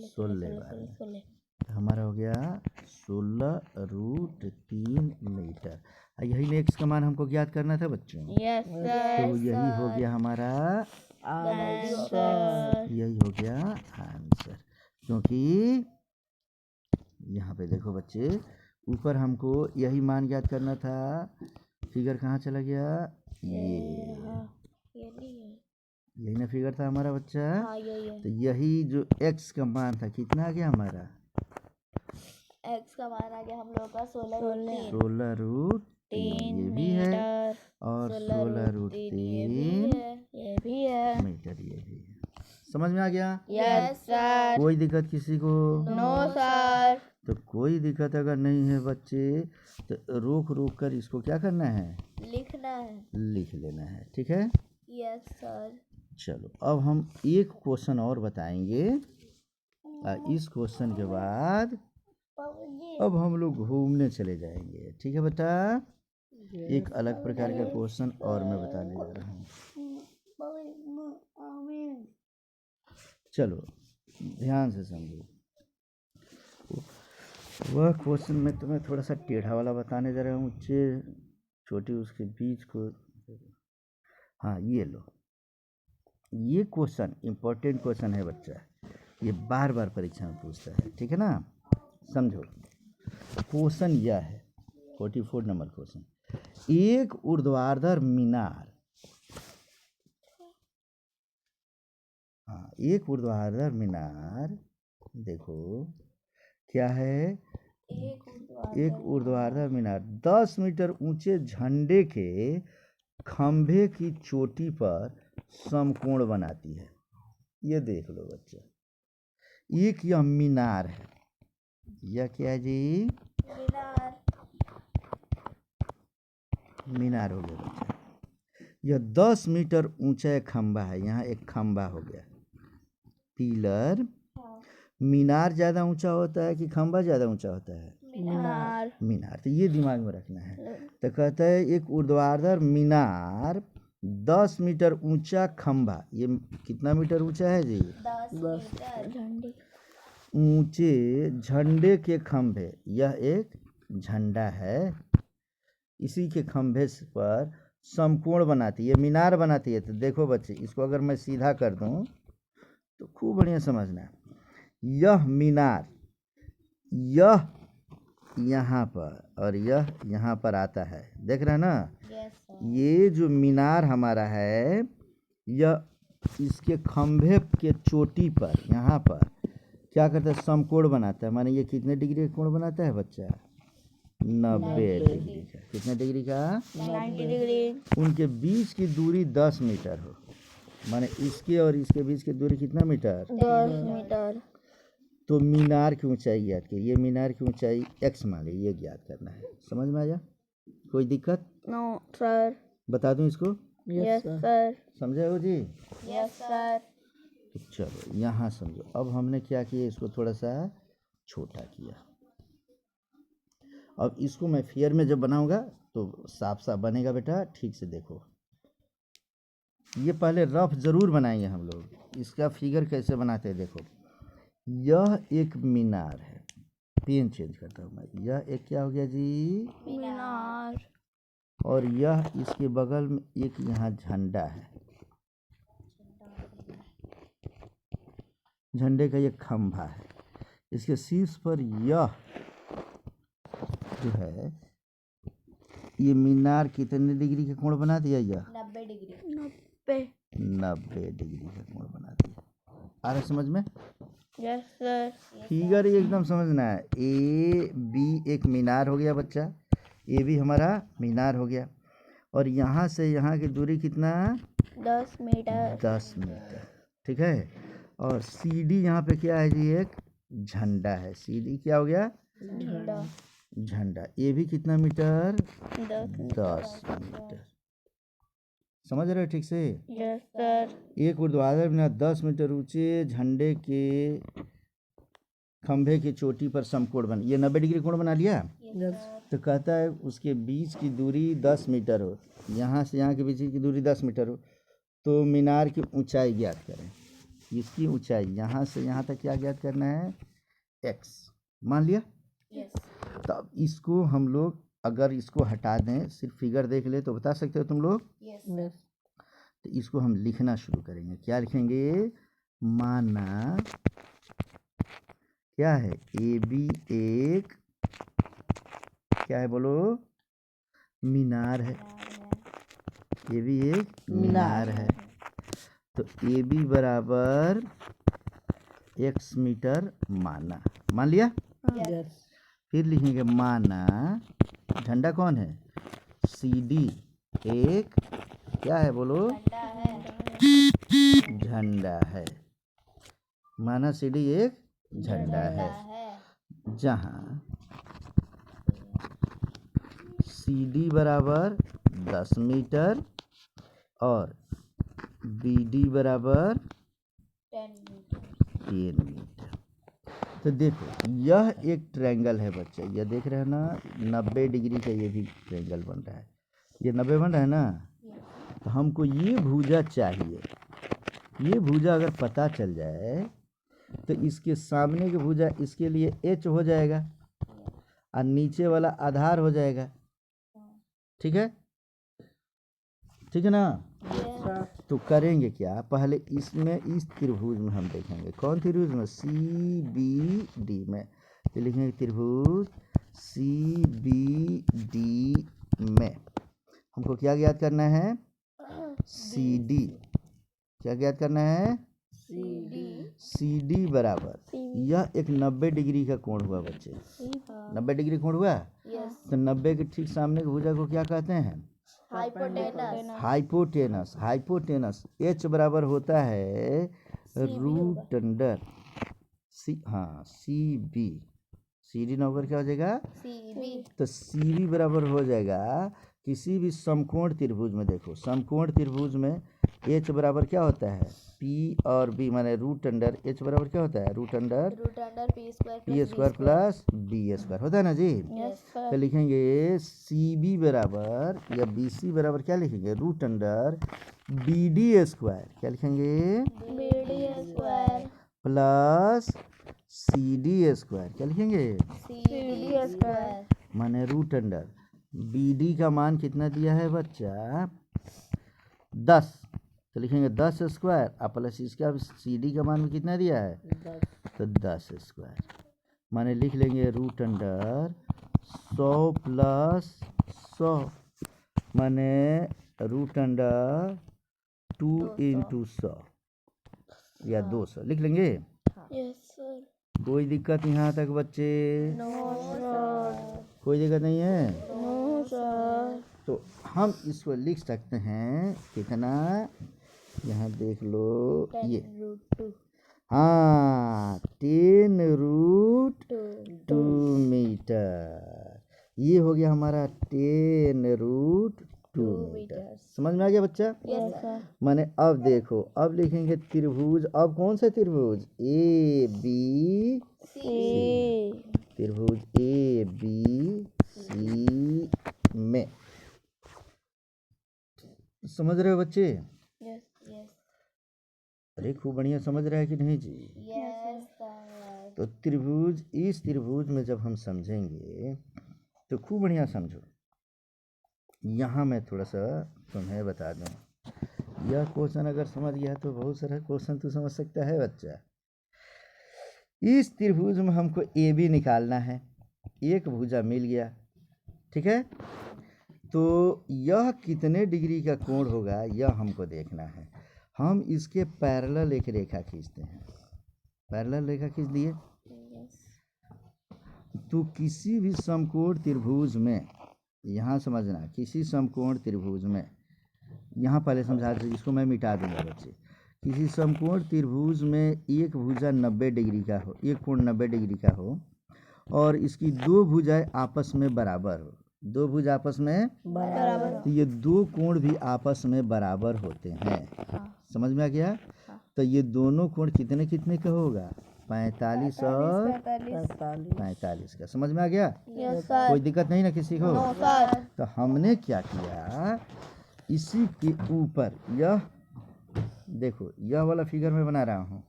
16 बार में। हमारा हो गया 16√3 मीटर। यही में x का मान हमको ज्ञात करना था बच्चों। यस तो यही हो गया हमारा आंसर। यही हो गया आंसर। क्योंकि यहाँ पे देखो बच्चे, ऊपर हमको यही मान ज्ञात करना था, फिगर कहाँ चला गया? ये नहीं है, यही ना फिगर था हमारा बच्चा। हाँ यही है। तो यही जो x का मान था कितना आ गया हमारा? x का मान आ गया हम लोग का 16√3। 16√3 ये भी है, और 16√3 ये भी है। मीटर ये भी है। समझ में आ गया? Yes sir. कोई दिक्कत किसी को? No sir. तो कोई दिक्कत अगर नहीं है बच्चे, तो रोक रोक कर इसको क्या करना है? लिखना है। लिख लेना है, ठीक है। Yes sir. चलो अब हम एक क्वेश्चन और बताएंगे, इस क्वेश्चन के बाद अब हम लोग घूमने चले जाएंगे, ठीक है बेटा। एक अलग प्रकार का क्वेश्चन और मैं बताने जा रहा हूँ। चलो ध्यान से समझो, वह क्वेश्चन में तुम्हें थोड़ा सा टेढ़ा वाला बताने जा रहा हूँ, छोटी उसके बीच को। हाँ ये लो, ये क्वेश्चन इम्पोर्टेंट क्वेश्चन है बच्चा, ये बार बार परीक्षा में पूछता है, ठीक है ना। समझो क्वेश्चन यह है, 44 नंबर क्वेश्चन। एक ऊर्ध्वाधर मीनार, हाँ एक ऊर्ध्वाधर मीनार, देखो क्या है, एक ऊर्ध्वाधर मीनार 10 मीटर ऊंचे झंडे के खंभे की चोटी पर समकोण बनाती है। ये देख लो बच्चा, एक यह मीनार है, यह क्या है जी? मीनार हो गया बच्चा। यह 10 मीटर ऊंचा एक खंभा है, यहाँ एक खंभा हो गया, पिलर। मीनार ज़्यादा ऊंचा होता है कि खंभा ज़्यादा ऊंचा होता है? मीनार। मीनार, तो ये दिमाग में रखना है। तो कहता है एक ऊर्ध्वाधर मीनार 10 मीटर ऊंचा खंभा, ये कितना मीटर ऊंचा है जी? 10 मीटर। ऊंचे झंडे के खंभे, यह एक झंडा है, इसी के खंभे पर समकोण बनाती है, ये मीनार बनाती है। तो देखो बच्चे, इसको अगर मैं सीधा कर दूं तो खूब बढ़िया समझना। यह मीनार, यह यहाँ पर और यह यहाँ पर आता है, देख रहे हैं ना। Yes sir. ये जो मीनार हमारा है, यह इसके खंभे के चोटी पर यहाँ पर क्या करता है, समकोण बनाता है। माने ये कितने डिग्री का कोण बनाता है बच्चा? 90 डिग्री का। कितने डिग्री का? 90 डिग्री। उनके बीच की दूरी 10 मीटर हो। माने इसके और इसके बीच की दूरी कितना मीटर? 10 मीटर। तो मीनार की ऊंचाई ज्ञात करिए। ये मीनार की ऊंचाई x मान ली, ये ज्ञात करना है। समझ में आया? कोई दिक्कत? No sir. बता दूं इसको? Yes sir. समझे हो जी? Yes sir. तो चलो यहाँ समझो। अब हमने क्या किया, इसको थोड़ा सा छोटा किया। अब इसको मैं फियर में जब बनाऊंगा तो साफ साफ बनेगा बेटा, ठीक से देखो। ये पहले रफ जरूर बनाएंगे हम लोग। इसका फिगर कैसे बनाते हैं देखो। यह एक मीनार है, पेन चेंज करता हूँ मैं। यह एक क्या हो गया जी? मीनार। और यह इसके बगल में एक यहाँ झंडा है, झंडे का ये खंभा है। इसके शीर्ष पर यह जो है, ये मीनार कितने डिग्री का कोण बना दिया? यह 90 डिग्री। 90 डिग्री का कोण बना दिया। आ रहा समझ में? Yes sir. फिगर एकदम समझना है। ए बी एक मीनार हो गया बच्चा, ए भी हमारा मीनार हो गया। और यहाँ से यहाँ की दूरी कितना? 10 मीटर। 10 मीटर, ठीक है। और सी डी यहाँ पे क्या है जी? एक झंडा है। सी डी क्या हो गया? झंडा। झंडा। ये भी कितना मीटर? 10 मीटर। समझ रहे हो ठीक से? Yes sir. एक ऊर्ध्वाधर मीनार 10 मीटर ऊंचे झंडे के खंभे की चोटी पर समकोण बन। ये 90 डिग्री कोण बना लिया। तो कहता है उसके बीच की दूरी 10 मीटर हो, यहाँ से यहाँ के बीच की दूरी 10 मीटर हो। तो मीनार की ऊंचाई ज्ञात करें। इसकी ऊंचाई यहाँ से यहाँ तक क्या ज्ञात करना है? x मान लिया। यस। तब इसको हम लोग अगर इसको हटा दें, सिर्फ फिगर देख ले तो बता सकते हो तुम लोग। यस। तो इसको हम लिखना शुरू करेंगे। क्या लिखेंगे? माना क्या है? ए बी एक क्या है बोलो? मीनार है। ये भी एक मीनार है। तो ए बी बराबर x मीटर माना, मान लिया। यस। फिर लिखेंगे माना झंडा कौन है? सी डी एक क्या है बोलो? झंडा है। माना सी डी एक झंडा है, जहाँ सी डी बराबर 10 मीटर और बी डी बराबर 10 मीटर। तो देखो यह एक ट्रायंगल है बच्चा, यह देख रहे हैं ना, 90 डिग्री का ये भी ट्रायंगल बन रहा है। ये 90 बन रहा है ना। तो हमको ये भुजा चाहिए। ये भुजा अगर पता चल जाए तो इसके सामने की भुजा इसके लिए h हो जाएगा और नीचे वाला आधार हो जाएगा। ठीक है, ठीक है ना। तो करेंगे क्या, पहले इसमें इस त्रिभुज में हम देखेंगे। कौन त्रिभुज में? सी बी डी में। तो लिखेंगे त्रिभुज सी बी डी में हमको क्या ज्ञात करना है? C D. क्या ज्ञात करना है? सी डी बराबर यह एक 90 डिग्री का कोण हुआ बच्चे। 90 डिग्री कोण हुआ। तो 90 के ठीक सामने की भुजा को क्या कहते हैं? हाइपोटेनस। हाइपोटेनस h बराबर होता है रूट अंडर सी, हाँ C B. C D number क्या हो जाएगा? तो सी बी बराबर हो जाएगा किसी भी समकोण त्रिभुज में। देखो समकोण त्रिभुज में h बराबर क्या होता है? p और b माने रूट अंडर h बराबर क्या होता है? Root under p square plus b square होता है ना जी। तो लिखेंगे सी बी बराबर या बी सी बराबर क्या लिखेंगे? Root under B D square. क्या लिखेंगे? Plus C D square. क्या लिखेंगे? माने रूट अंडर बी डी का मान कितना दिया है बच्चा 10, तो लिखेंगे 10 स्क्वायर और प्लस इसका सी डी का मान कितना दिया है 10 तो 10 स्क्वायर, माने लिख लेंगे रूट अंडर 100 प्लस 100, माने रूट अंडर 2 इंटू 100 या 200 लिख लेंगे। Yes sir. कोई दिक्कत यहाँ तक बच्चे? No sir. कोई दिक्कत नहीं है? No sir. तो हम इसको लिख सकते हैं कितना, यहाँ देख लो ये, रूट 2 हाँ 10 रूट 2 2 मीटर, ये हो गया हमारा 10 रूट 2 मीटर। समझ में आ गया बच्चा? Yes sir. माने अब देखो, अब लिखेंगे त्रिभुज, अब कौन सा त्रिभुज ए बी सी त्रिभुज ए बी सी में, समझ रहे हो बच्चे? यस यस अरे खूब बढ़िया समझ रहा है कि नहीं जी? Yes sir. तो त्रिभुज, इस त्रिभुज में जब हम समझेंगे तो खूब बढ़िया समझो। यहाँ मैं थोड़ा सा तुम्हें बता दूँ, यह क्वेश्चन अगर समझ गया तो बहुत सारा क्वेश्चन तू समझ सकता है बच्चा। इस त्रिभुज में हमको ए बी निकालना है, एक भुजा मिल गया, ठीक है, तो यह कितने डिग्री का कोण होगा यह हमको देखना है। हम इसके पैरेलल एक रेखा खींचते हैं, पैरेलल रेखा खींच दिए, तो किसी भी समकोण त्रिभुज में, यहाँ समझना, किसी समकोण त्रिभुज में, यहाँ पहले समझा दीजिए, इसको मैं मिटा दूंगा बच्चे। किसी समकोण त्रिभुज में एक भुजा 90 डिग्री का हो, एक कोण 90 डिग्री का हो और इसकी दो भुजाएं आपस में बराबर हो, दो भुजा आपस में बराबर। तो ये दो कोण भी आपस में बराबर होते हैं। समझ में आ गया? तो ये दोनों कोण कितने कितने का होगा 45 और 45 का। समझ में आ गया? Yes sir. कोई दिक्कत नहीं ना किसी को? No sir. तो हमने क्या किया, इसी के ऊपर यह देखो, यह वाला फिगर मैं बना रहा हूँ,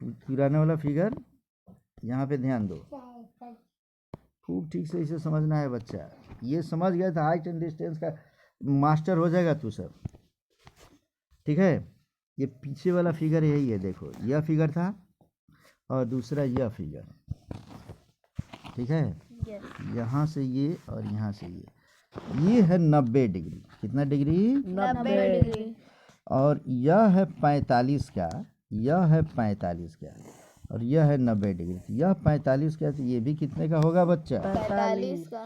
पुराने वाला फिगर, यहाँ पे ध्यान दो, खूब ठीक से इसे समझना है बच्चा। ये समझ गया तो हाइट एंड डिस्टेंस का मास्टर हो जाएगा तू सब, ठीक है। ये पीछे वाला फिगर यही है, देखो यह फिगर था और दूसरा यह फिगर, ठीक है। यहाँ से ये और यहाँ से ये है 90 डिग्री। कितना डिग्री? 90 डिग्री। और यह है 45 का, यह है 45 का और यह है 90 डिग्री। यह 45 का, तो ये भी कितने का होगा बच्चा? 45 का।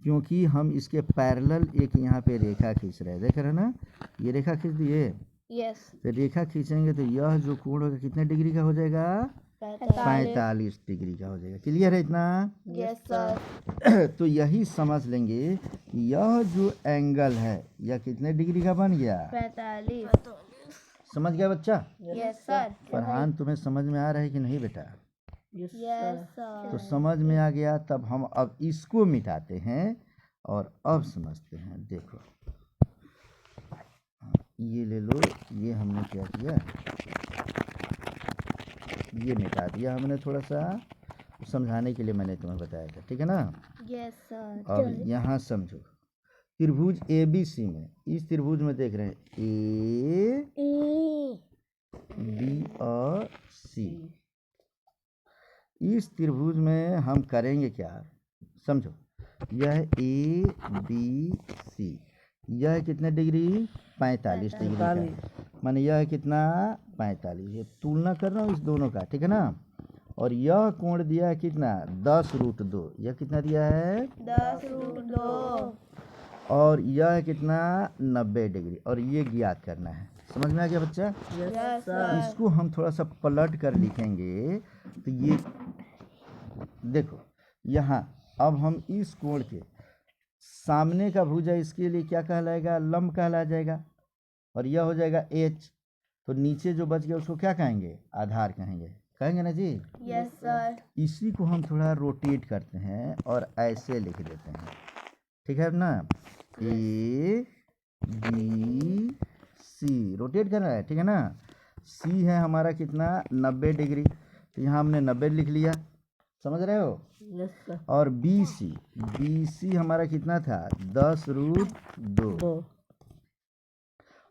क्योंकि हम इसके पैरेलल एक यहाँ पे रेखा खींच रहे हैं, देख रहे हैं ना, ये रेखा खींच दिए। यस। तो रेखा खींचेंगे तो यह जो कोण होगा कितने डिग्री का हो जाएगा? 45 डिग्री का हो जाएगा। क्लियर है इतना? Yes sir. तो यही समझ लेंगे, यह जो एंगल है यह कितने डिग्री का बन गया? 45। समझ गया बच्चा? Yes sir. फरहान तुम्हें समझ में आ रहा है कि नहीं बेटा? यस तो सर। समझ में आ गया, तब हम अब इसको मिटाते हैं और अब समझते हैं। देखो ये ले लो, ये हमने क्या किया, ये मिटा दिया हमने, थोड़ा सा समझाने के लिए मैंने तुम्हें बताया था, ठीक है ना। Yes sir. अब यहाँ समझो, त्रिभुज ए बी सी में, इस त्रिभुज में देख रहे हैं ए बी और सी। इस त्रिभुज में हम करेंगे क्या, समझो, यह ए बी सी, यह कितने डिग्री? 45 डिग्री का, माने यह कितना? 45। ये तुलना कर रहा हूँ इस दोनों का, ठीक है ना। और यह कोण दिया है कितना? 10√2। यह कितना दिया है? 10√2। और यह है कितना? 90 डिग्री। और ये ज्ञात करना है। समझ में आ गया बच्चा? Yes sir. इसको हम थोड़ा सा पलट कर लिखेंगे तो ये देखो, यहाँ अब हम इस कोण के सामने का भुजा इसके लिए क्या कहलाएगा? लंब कहला जाएगा। और यह हो जाएगा एच, तो नीचे जो बच गया उसको क्या कहेंगे? आधार कहेंगे, कहेंगे ना जी? Yes sir. इसी को हम थोड़ा रोटेट करते हैं और ऐसे लिख देते हैं, ठीक है ना। ए बी सी रोटेट करना है, ठीक है ना। सी है हमारा कितना? 90 डिग्री, तो यहाँ हमने 90 लिख लिया। समझ रहे हो। Yes sir. और बी सी हमारा कितना था 10√2 2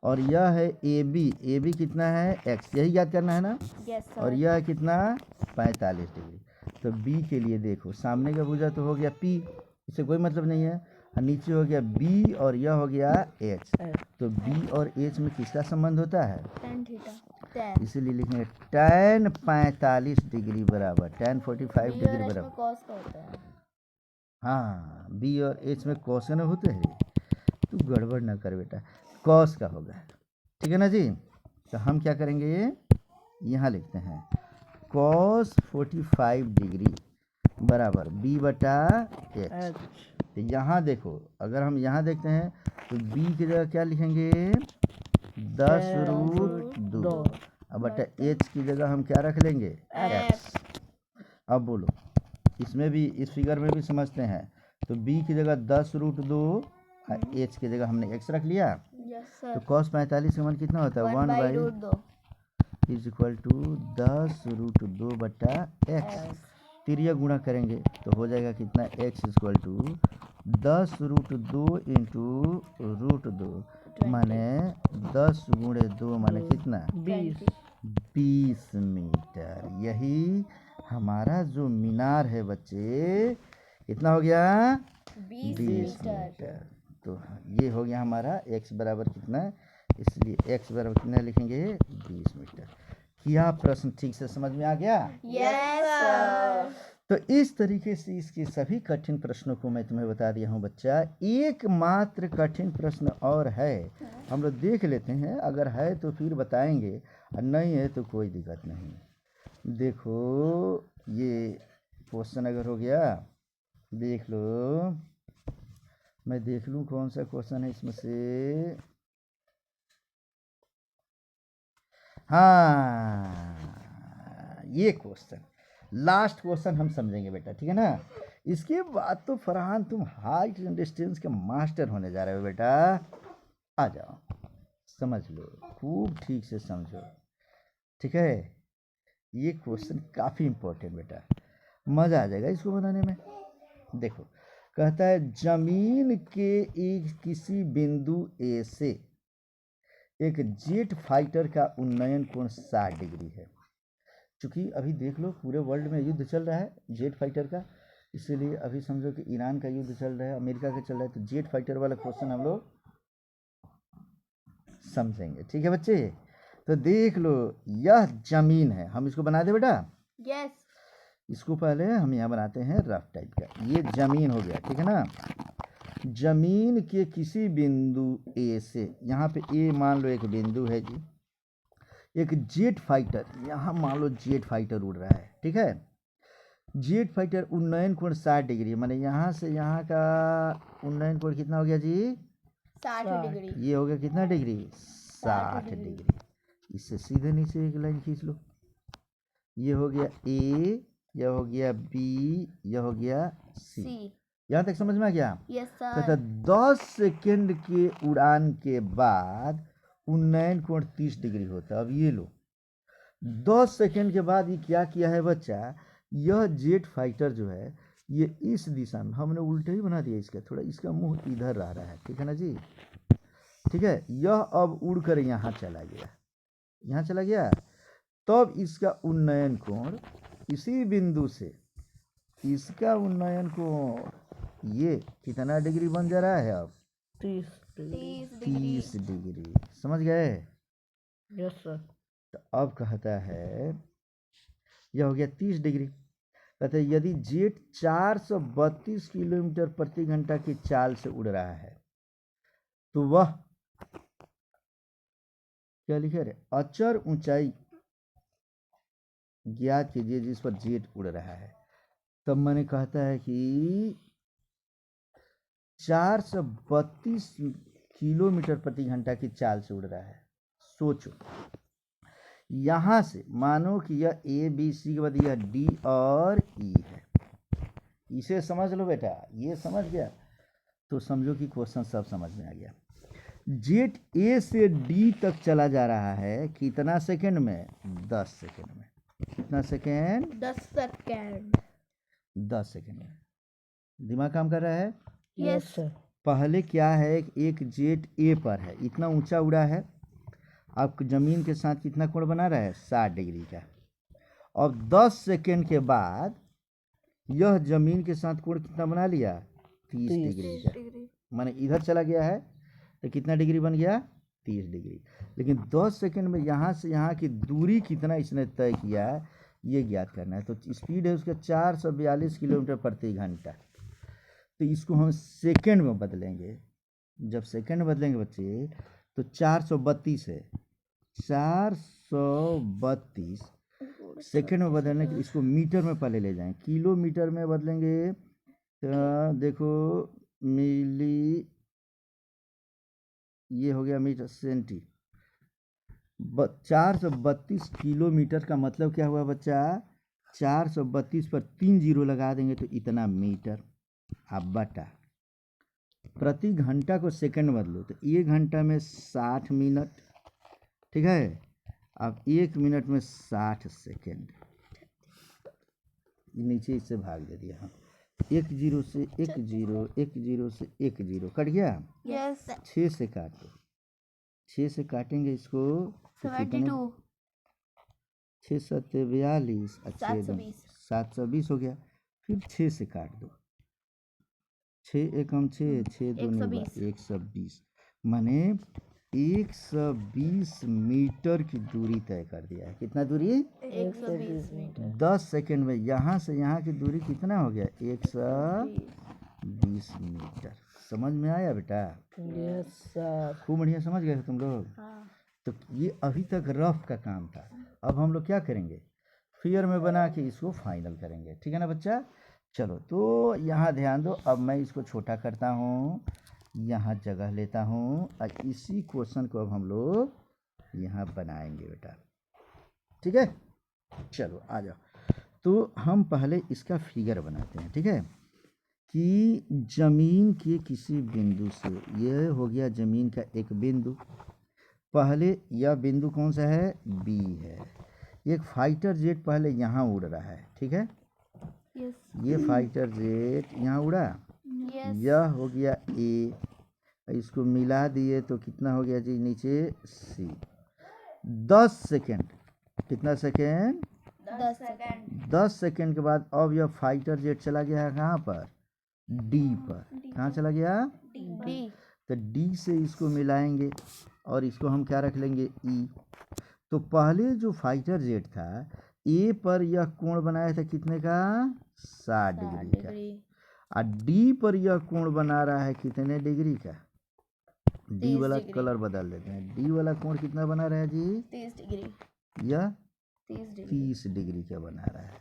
और यह है ए बी कितना है x, यही याद करना है ना। यस और सर। यह कितना 45 डिग्री। तो बी के लिए देखो सामने का भुजा तो हो गया पी, इससे कोई मतलब नहीं है, और नीचे हो गया बी और यह हो गया एच। तो बी और एच में किसका संबंध होता है tan थीटा tan इसीलिए लिखेंगे tan 45 डिग्री बराबर tan 45 b और डिग्री h में बराबर। cos का होता है। हाँ बी और एच में कॉस का ना होते हैं, तू गड़बड़ ना कर बेटा, कॉस का होगा, ठीक है ना जी। तो हम क्या करेंगे यहाँ लिखते हैं cos 45 डिग्री बराबर b बटा एच। तो यहाँ देखो अगर हम यहाँ देखते हैं तो b की जगह क्या लिखेंगे 10√2 अब बटा एच की जगह हम क्या रख लेंगे x। अब बोलो इसमें भी इस फिगर में भी समझते हैं, तो b की जगह 10√2 और h की जगह हमने x रख लिया। यस तो सर। cos 45 का मान कितना होता है 1/√2 इज इक्वल टू 10√2 बटा x। तिरिया गुणा करेंगे तो हो जाएगा कितना x इक्वल टू 10√2 इंटू √2 माने 10 गुणे 2 माने कितना 20 मीटर। यही हमारा जो मीनार है बच्चे कितना हो गया 20 20 मीटर। तो ये हो गया हमारा x बराबर कितना, इसलिए x बराबर कितना लिखेंगे 20 मीटर। क्या प्रश्न ठीक से समझ में आ गया। Yes sir. तो इस तरीके से इसके सभी कठिन प्रश्नों को मैं तुम्हें बता दिया हूँ बच्चा। एकमात्र कठिन प्रश्न और है, हम लोग देख लेते हैं, अगर है तो फिर बताएंगे और नहीं है तो कोई दिक्कत नहीं। देखो ये क्वेश्चन अगर हो गया देख लो, मैं देख लूँ कौन सा क्वेश्चन है इसमें से। हाँ ये क्वेश्चन लास्ट क्वेश्चन हम समझेंगे बेटा, ठीक है ना। इसके बाद तो फरहान तुम हाइट एंड डिस्टेंस के मास्टर होने जा रहे हो बेटा। आ जाओ समझ लो, खूब ठीक से समझो, ठीक है। ये क्वेश्चन काफ़ी इम्पोर्टेंट बेटा, मज़ा आ जाएगा इसको बनाने में। देखो कहता है जमीन के एक किसी बिंदु ए से एक जेट फाइटर का उन्नयन कोण 60 डिग्री है। चूँकि अभी देख लो पूरे वर्ल्ड में युद्ध चल रहा है जेट फाइटर का, इसीलिए अभी समझो कि ईरान का युद्ध चल रहा है, अमेरिका का चल रहा है, तो जेट फाइटर वाला क्वेश्चन हम लोग समझेंगे, ठीक है बच्चे। तो देख लो यह जमीन है, हम इसको बना दे बेटा। यस। इसको पहले हम यहाँ बनाते हैं रफ टाइप का, ये जमीन हो गया, ठीक है ना। जमीन के किसी बिंदु ए से, यहाँ पे ए मान लो एक बिंदु है जी, एक जेट फाइटर, यहाँ मान लो जेट फाइटर उड़ रहा है, ठीक है। जेट फाइटर उन्नयन कोण 60 डिग्री, माने यहाँ से यहाँ का उन्नयन कोण कितना हो गया जी 60 डिग्री। ये हो गया कितना डिग्री 60 डिग्री। इससे सीधे नीचे एक लाइन खींच लो, ये हो गया ए, यह हो गया बी, यह हो गया सी। यहाँ तक समझ में आ गया। यस तथा सर। 10 सेकेंड के उड़ान के बाद उन्नयन कोण 30 डिग्री होता है। अब ये लो 10 सेकेंड के बाद ये क्या किया है बच्चा, यह जेट फाइटर जो है ये इस दिशा में, हमने उल्टे ही बना दिया इसका, थोड़ा इसका मुंह इधर रहा है, ठीक है ना जी, ठीक है। यह अब उड़कर यहाँ चला गया, यहाँ चला गया, तब इसका उन्नयन कोण इसी बिंदु से इसका उन्नयन कोण ये कितना डिग्री बन जा रहा है अब 30 डिग्री। समझ गए। Yes sir. तो अब कहता है यह हो गया 30 डिग्री। कहते हैं यदि जेट 432 किलोमीटर प्रति घंटा की चाल से उड़ रहा है तो वह क्या लिखे रे, अचर ऊंचाई ज्ञात कीजिए जिस पर जेट उड़ रहा है। तब मैंने कहता है कि 432 किलोमीटर प्रति घंटा की चाल से उड़ रहा है। सोचो यहाँ से मानो कि यह ए बी सी के बाद यह डी और ई है, इसे समझ लो बेटा, ये समझ गया तो समझो कि क्वेश्चन सब समझ में आ गया। जेट ए से डी तक चला जा रहा है कितना सेकंड में 10 सेकंड में। कितना सेकंड 10 सेकंड। 10 सेकेंड में। दिमाग काम कर रहा है। Yes sir. पहले क्या है, एक जेट ए पर है, इतना ऊंचा उड़ा है, अब ज़मीन के साथ कितना कोण बना रहा है, 60 डिग्री का। अब 10 सेकेंड के बाद यह ज़मीन के साथ कोण कितना बना लिया, 30 डिग्री का। माने इधर चला गया है तो कितना डिग्री बन गया, 30 डिग्री। लेकिन 10 सेकेंड में यहाँ से यहाँ की दूरी कितना इसने तय किया है, ये ज्ञात करना है। तो स्पीड है उसका 442 किलोमीटर प्रति घंटा। तो इसको हम सेकेंड में बदलेंगे। जब सेकेंड में बदलेंगे बच्चे तो 432 है, 432 सेकेंड में बदलने के इसको मीटर में पहले ले जाएं, किलोमीटर में बदलेंगे तो देखो मिली, ये हो गया मीटर, सेंटी। 432 किलोमीटर का मतलब क्या हुआ बच्चा, 432 पर 3 जीरो लगा देंगे तो इतना मीटर। अब बटा प्रति घंटा को सेकंड में बदलो तो 1 घंटा में 60 मिनट, ठीक है। अब 1 मिनट में 60 सेकेंड, नीचे इससे भाग दे दिया। हाँ, 1 जीरो से 1 जीरो, 1 जीरो से 1 जीरो कट गया। यस 6 से काट दो, 6 से काटेंगे इसको तो 72 6 सत्ते 42, 720 720 हो गया। फिर 6 से काट दो, 6 एकम 6, 6 दूनी 120, माने 120 मीटर की दूरी तय कर दिया है। कितना दूरी, 120 मीटर। 10 सेकेंड में यहाँ से यहाँ की दूरी कितना हो गया, 120 मीटर। समझ में आया बेटा, यस सर। खूब बढ़िया समझ गए हो तुम लोग। हाँ तो ये अभी तक रफ का काम था, अब हम लोग क्या करेंगे, फिगर में बना के इसको फाइनल करेंगे, ठीक है ना बच्चा। चलो तो यहाँ ध्यान दो, अब मैं इसको छोटा करता हूँ, यहाँ जगह लेता हूँ और इसी क्वेश्चन को अब हम लोग यहाँ बनाएंगे बेटा, ठीक है। चलो आ जाओ, तो हम पहले इसका फिगर बनाते हैं, ठीक है। कि ज़मीन के किसी बिंदु से, यह हो गया ज़मीन का एक बिंदु, पहले यह बिंदु कौन सा है, बी है। एक फाइटर जेट पहले यहाँ उड़ रहा है, ठीक है। यस ये फाइटर जेट यहाँ उड़ा, यस यह हो गया ए, इसको मिला दिए तो कितना हो गया जी, नीचे सी। 10 सेकेंड, कितना सेकेंड, 10 सेकंड 10 सेकेंड के बाद अब यह फाइटर जेट चला गया है कहाँ पर, डी पर। कहाँ चला गया, डी। तो डी से इसको मिलाएंगे और इसको हम क्या रख लेंगे, ई। तो पहले जो फाइटर जेट था ए पर यह कोण बनाया था कितने का, 60 डिग्री का, और डी पर यह कोण बना रहा है कितने डिग्री का, डी वाला कलर बदल देते हैं, डी वाला कोण कितना बना रहा है जी, 30 डिग्री, यह 30 डिग्री। 30 डिग्री का बना रहा है।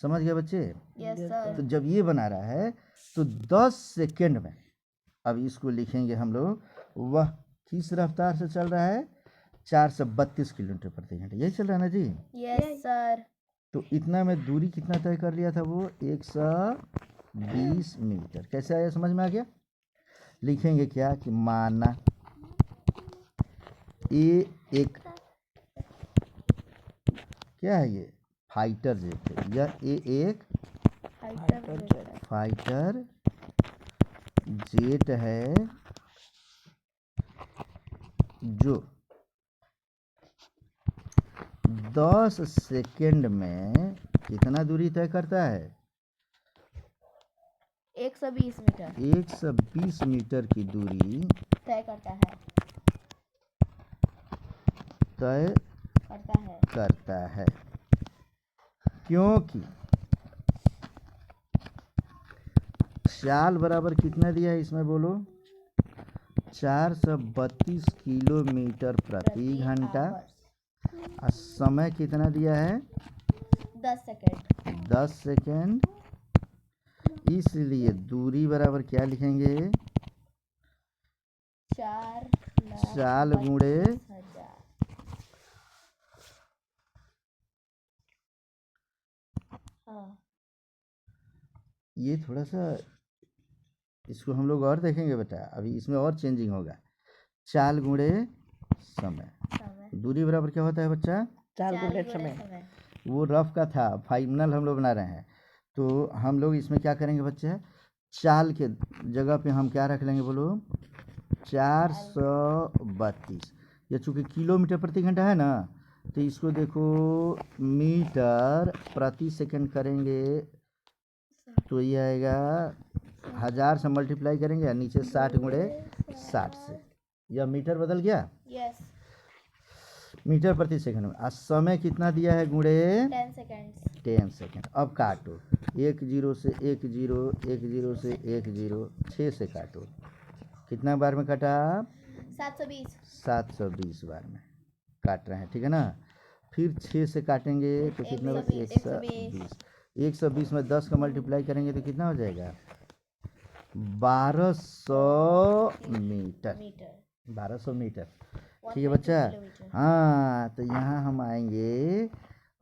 समझ गए बच्चे। Yes sir. तो जब ये बना रहा है तो 10 सेकेंड में, अब इसको लिखेंगे हम लोग, वह किस रफ्तार से चल रहा है, 432 किलोमीटर प्रति घंटा, यही चल रहा है ना जी। Yes sir. तो इतना में दूरी कितना तय कर लिया था वो, 120 मीटर। कैसे आया, समझ में आ गया। लिखेंगे क्या कि माना ये एक, क्या है ये, फाइटर जेट है, यह एक फाइटर जेट है जो 10 सेकेंड में कितना दूरी तय करता है, 120 मीटर 120 मीटर की दूरी तय करता है तय करता है करता है। क्योंकि चाल बराबर कितना दिया है इसमें बोलो, 432 किलोमीटर प्रति घंटा, और समय कितना दिया है, 10 सेकंड 10 सेकेंड। इसलिए दूरी बराबर क्या लिखेंगे, 4 गुणे 4,50,000। हाँ ये थोड़ा सा इसको हम लोग और देखेंगे बेटा, अभी इसमें और चेंजिंग होगा। 4 गुणे समय, समय दूरी बराबर क्या होता है बच्चा, 4 4 गुणे गुणे समय। समय। वो रफ का था, फाइनल हम लोग बना रहे हैं। तो हम लोग इसमें क्या करेंगे बच्चे, चाल के जगह पे हम क्या रख लेंगे बोलो, 432। ये चूँकि किलोमीटर प्रति घंटा है ना, तो इसको देखो मीटर प्रति सेकंड करेंगे तो ये आएगा 1000 से मल्टीप्लाई करेंगे और नीचे 60 गुणे 60 से, यह मीटर बदल गया यस मीटर प्रति सेकंड में। आज समय कितना दिया है गुणे 10 सेकेंड्स 10 सेकंड। अब काटो, 1 0 से 1 0, 1 0 से 1 0, 6 से काटो, कितना बार में कटा, 720 720 बार में काट रहे हैं, ठीक है ना। फिर 6 से काटेंगे तो कितना, 120। 120 में 10 का मल्टीप्लाई करेंगे तो कितना हो जाएगा, 1200 मीटर, मीटर 1200 मीटर, ठीक है बच्चा। हाँ, तो यहाँ हम आएंगे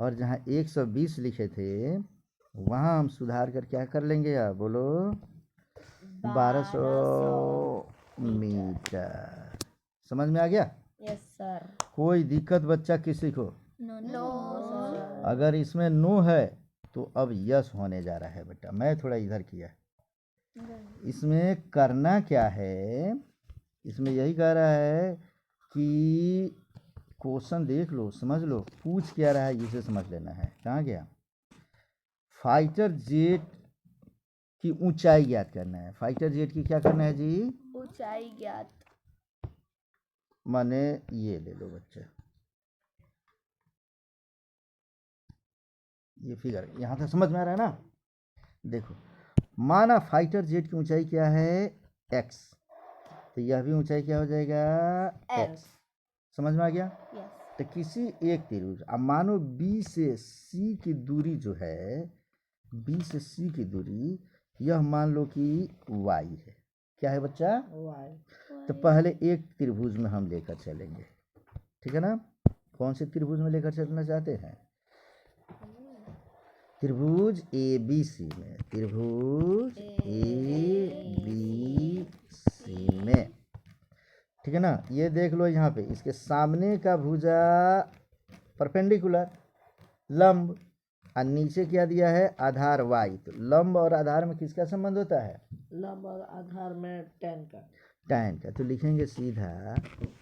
और जहाँ 120 लिखे थे वहाँ हम सुधार कर क्या कर लेंगे, अब बोलो 1200 मीटर। समझ में आ गया? यस सर कोई दिक्कत बच्चा किसी को? नो सर अगर इसमें नो है तो अब यस होने जा रहा है बेटा। मैं थोड़ा इधर किया, इसमें करना क्या है, इसमें यही कह रहा है कि क्वेश्चन देख लो, समझ लो, पूछ क्या रहा है इसे समझ लेना है। कहाँ गया, फाइटर जेट की ऊंचाई ज्ञात करना है। फाइटर जेट की क्या करना है जी, ऊंचाई ज्ञात, माने ये ले लो बच्चे, ये फिगर यहाँ तक समझ में आ रहा है ना। देखो, माना फाइटर जेट की ऊंचाई क्या है, x, तो यह भी ऊंचाई क्या हो जाएगा, x। समझ में आ गया? यस तो किसी एक त्रिभुज, अब मानो B से C की दूरी जो है, B से C की दूरी यह मान लो कि y है। क्या है बच्चा, वाई तो पहले एक त्रिभुज में हम लेकर चलेंगे, ठीक है ना। कौन से त्रिभुज में लेकर चलना चाहते हैं, त्रिभुज ABC में, त्रिभुज ABC में, ठीक है ना। ये देख लो यहाँ पे, इसके सामने का भुजा परपेंडिकुलर लंब और नीचे क्या दिया है, आधार y। तो लंब और आधार में किसका संबंध होता है, लंब और आधार में tan का। tan का। तो लिखेंगे सीधा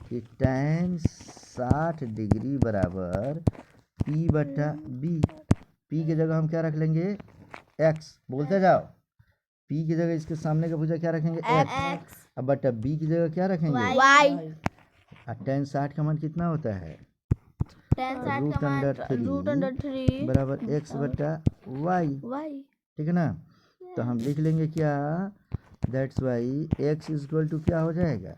कि tan 60 डिग्री बराबर P बटा B। P की जगह हम क्या रख लेंगे, x, बोलते जाओ। P की जगह इसके सामने का भुजा क्या रखेंगे, x, अब बटा B की जगह क्या रखेंगे, वाई। और tan 60 का मान कितना होता है, रूट √3 अंडर 3 बराबर x बटा y, वाई। ठीक है ना। तो हम लिख लेंगे क्या, that's why x equal to क्या हो जाएगा,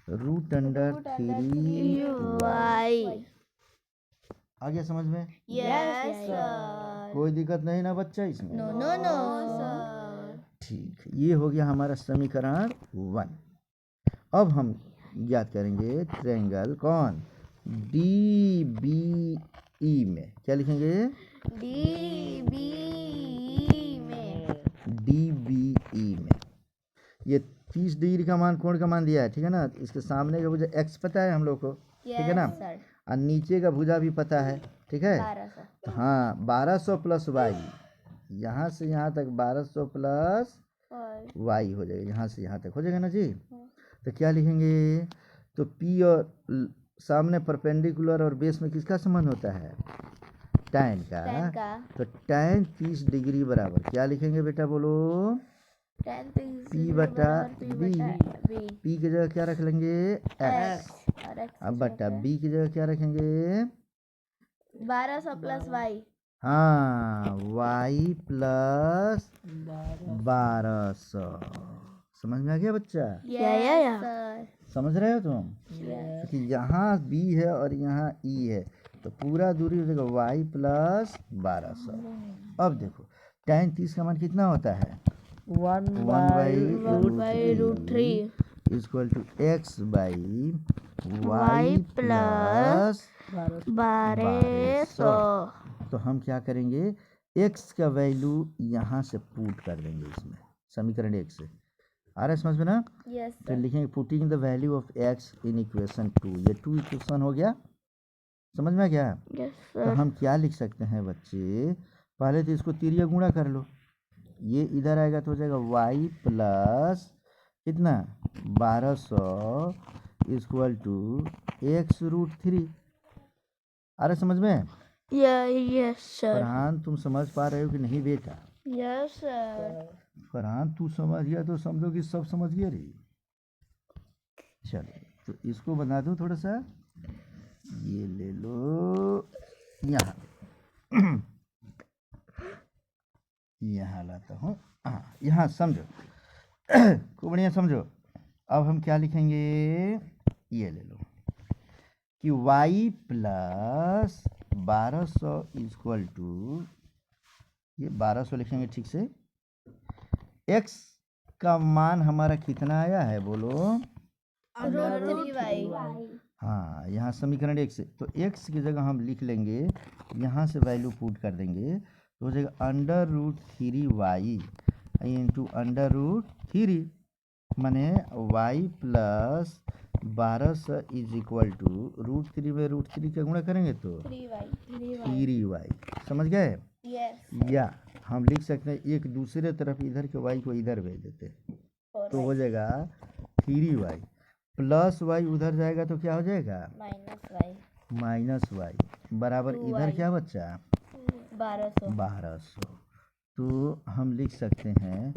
√3 वाई। आ गया समझ में? यस सर कोई दिक्कत नहीं ना बच्चा इसमें? नो सर ठीक, ये हो गया हमारा समीकरण 1। अब हम ज्ञात करेंगे ट्रायंगल कौन, DBE में। क्या लिखेंगे, DBE में DBE में। ये 30 डिग्री का मान, कोण का मान दिया है, ठीक है ना। इसके सामने का भुजा x पता है हम लोग को, ठीक है ना, सर और नीचे का भुजा भी पता है, ठीक है। 1200 हाँ, 1200 प्लस y, यहाँ से यहाँ तक 1200 प्लस y हो जाएगा, यहाँ से यहाँ तक हो जाएगा ना जी। तो क्या लिखेंगे, तो P और सामने परपेंडिकुलर और बेस में किसका संबंध होता है, tan का। तो tan 30 डिग्री बराबर क्या लिखेंगे बेटा, बोलो P बटा B। P की जगह क्या रख लेंगे, x, अब बटा B की जगह क्या रखेंगे, 1200 प्लस वाई। हाँ, y प्लस 1200। समझ में आ गया बच्चा? यस सर समझ रहे हो तुम? क्योंकि यहाँ B है और यहाँ E है, तो पूरा दूरी हो जाएगा y प्लस 1200। अब देखो tan 30 का मान कितना होता है, 1/√3 equal to x by y plus 1200। तो हम क्या करेंगे, x का वैल्यू यहाँ से पुट कर देंगे इसमें, समीकरण 1 से। आ रहा है समझ में ना? यस फिर लिखेंगे putting the value of x in equation 2। ये 2 इक्वेशन हो गया, समझ में आ गया? तो हम क्या लिख सकते हैं बच्चे, पहले तो इसको तिरिया गुणा कर लो, ये इधर आएगा तो हो जाएगा y प्लस कितना 1200 इक्वल टू x√3। आ रहा समझ में? Yes sir. फरहान तुम समझ पा रहे हो कि नहीं बेटा? Yes sir. फरहान तू समझ गया तो समझो कि सब समझ गया रे। चलो तो इसको बना दो थोड़ा सा, ये ले लो यहाँ यहाँ लाता हूँ। हाँ यहाँ समझो खूब बढ़िया समझो। अब हम क्या लिखेंगे, ये ले लो कि y प्लस 1200 इक्वल टू, ये 1200 लिखेंगे ठीक से। x का मान हमारा कितना आया है बोलो? √3y। हाँ यहाँ समीकरण एक से, तो x की जगह हम लिख लेंगे, यहाँ से वैल्यू पुट कर देंगे तो हो जाएगा √3y इंटू √3 माने y plus 1200 is equal to √3 में √3 का गुणा करेंगे तो 3y। समझ गए? यस। या हम लिख सकते हैं एक दूसरे तरफ इधर के y को इधर भेज देते हैं तो हो जाएगा 3y प्लस y उधर जाएगा तो क्या हो जाएगा -y बराबर इधर क्या बच्चा 1200। तो हम लिख सकते हैं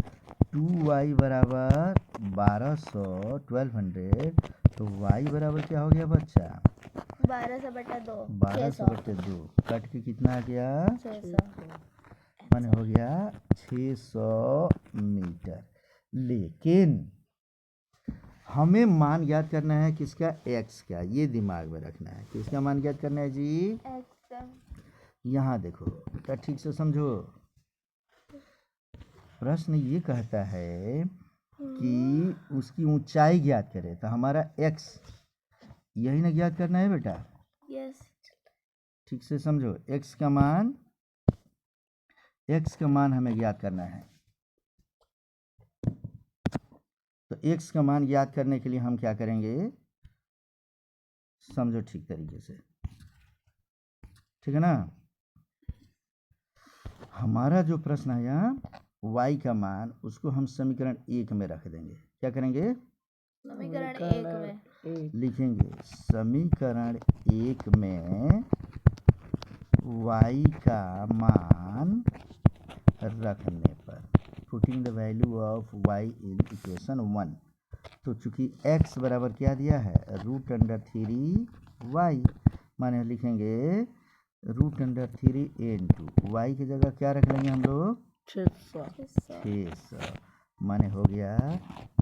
2y बराबर 1200 तो y बराबर क्या हो गया बच्चा 1200/2 1200/2 कट के कितना आ गया 600। माने हो गया 600 मीटर। लेकिन हमें मान याद करना है किसका, x का। ये दिमाग में रखना है किसका मान याद करना है जी, x का। यहाँ देखो बेटा ठीक से समझो। प्रश्न ये कहता है कि उसकी ऊंचाई ज्ञात करे तो हमारा x यही ना ज्ञात करना है बेटा। यस। ठीक से समझो, x का मान हमें ज्ञात करना है। तो x का मान ज्ञात करने के लिए हम क्या करेंगे, समझो ठीक तरीके से, ठीक है ना। हमारा जो प्रश्न है यहाँ y का मान, उसको हम समीकरण 1 में रख देंगे। क्या करेंगे, समीकरण 1 में लिखेंगे समीकरण 1 में y का मान रखने पर, putting the value of y in equation 1। तो चूंकि x बराबर क्या दिया है √3y, माने लिखेंगे √3 इंटू y की जगह क्या रख लेंगे हम लोग 600 माने हो गया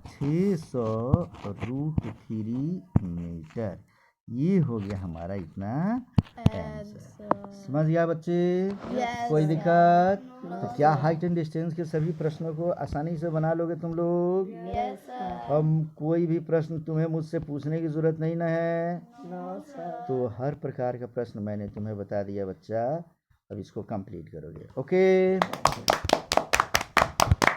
600 √3 मीटर। ये हो गया हमारा इतना आंसर। समझ गया बच्चे? Yes, कोई sir. दिक्कत? No, तो क्या हाइट एंड डिस्टेंस के सभी प्रश्नों को आसानी से बना लोगे तुम लोग? Yes sir. हम कोई भी प्रश्न तुम्हें मुझसे पूछने की जरूरत नहीं ना है? No sir. तो हर प्रकार का प्रश्न मैंने तुम्हें बता दिया बच्चा, अब इसको कंप्लीट करोगे। ओके।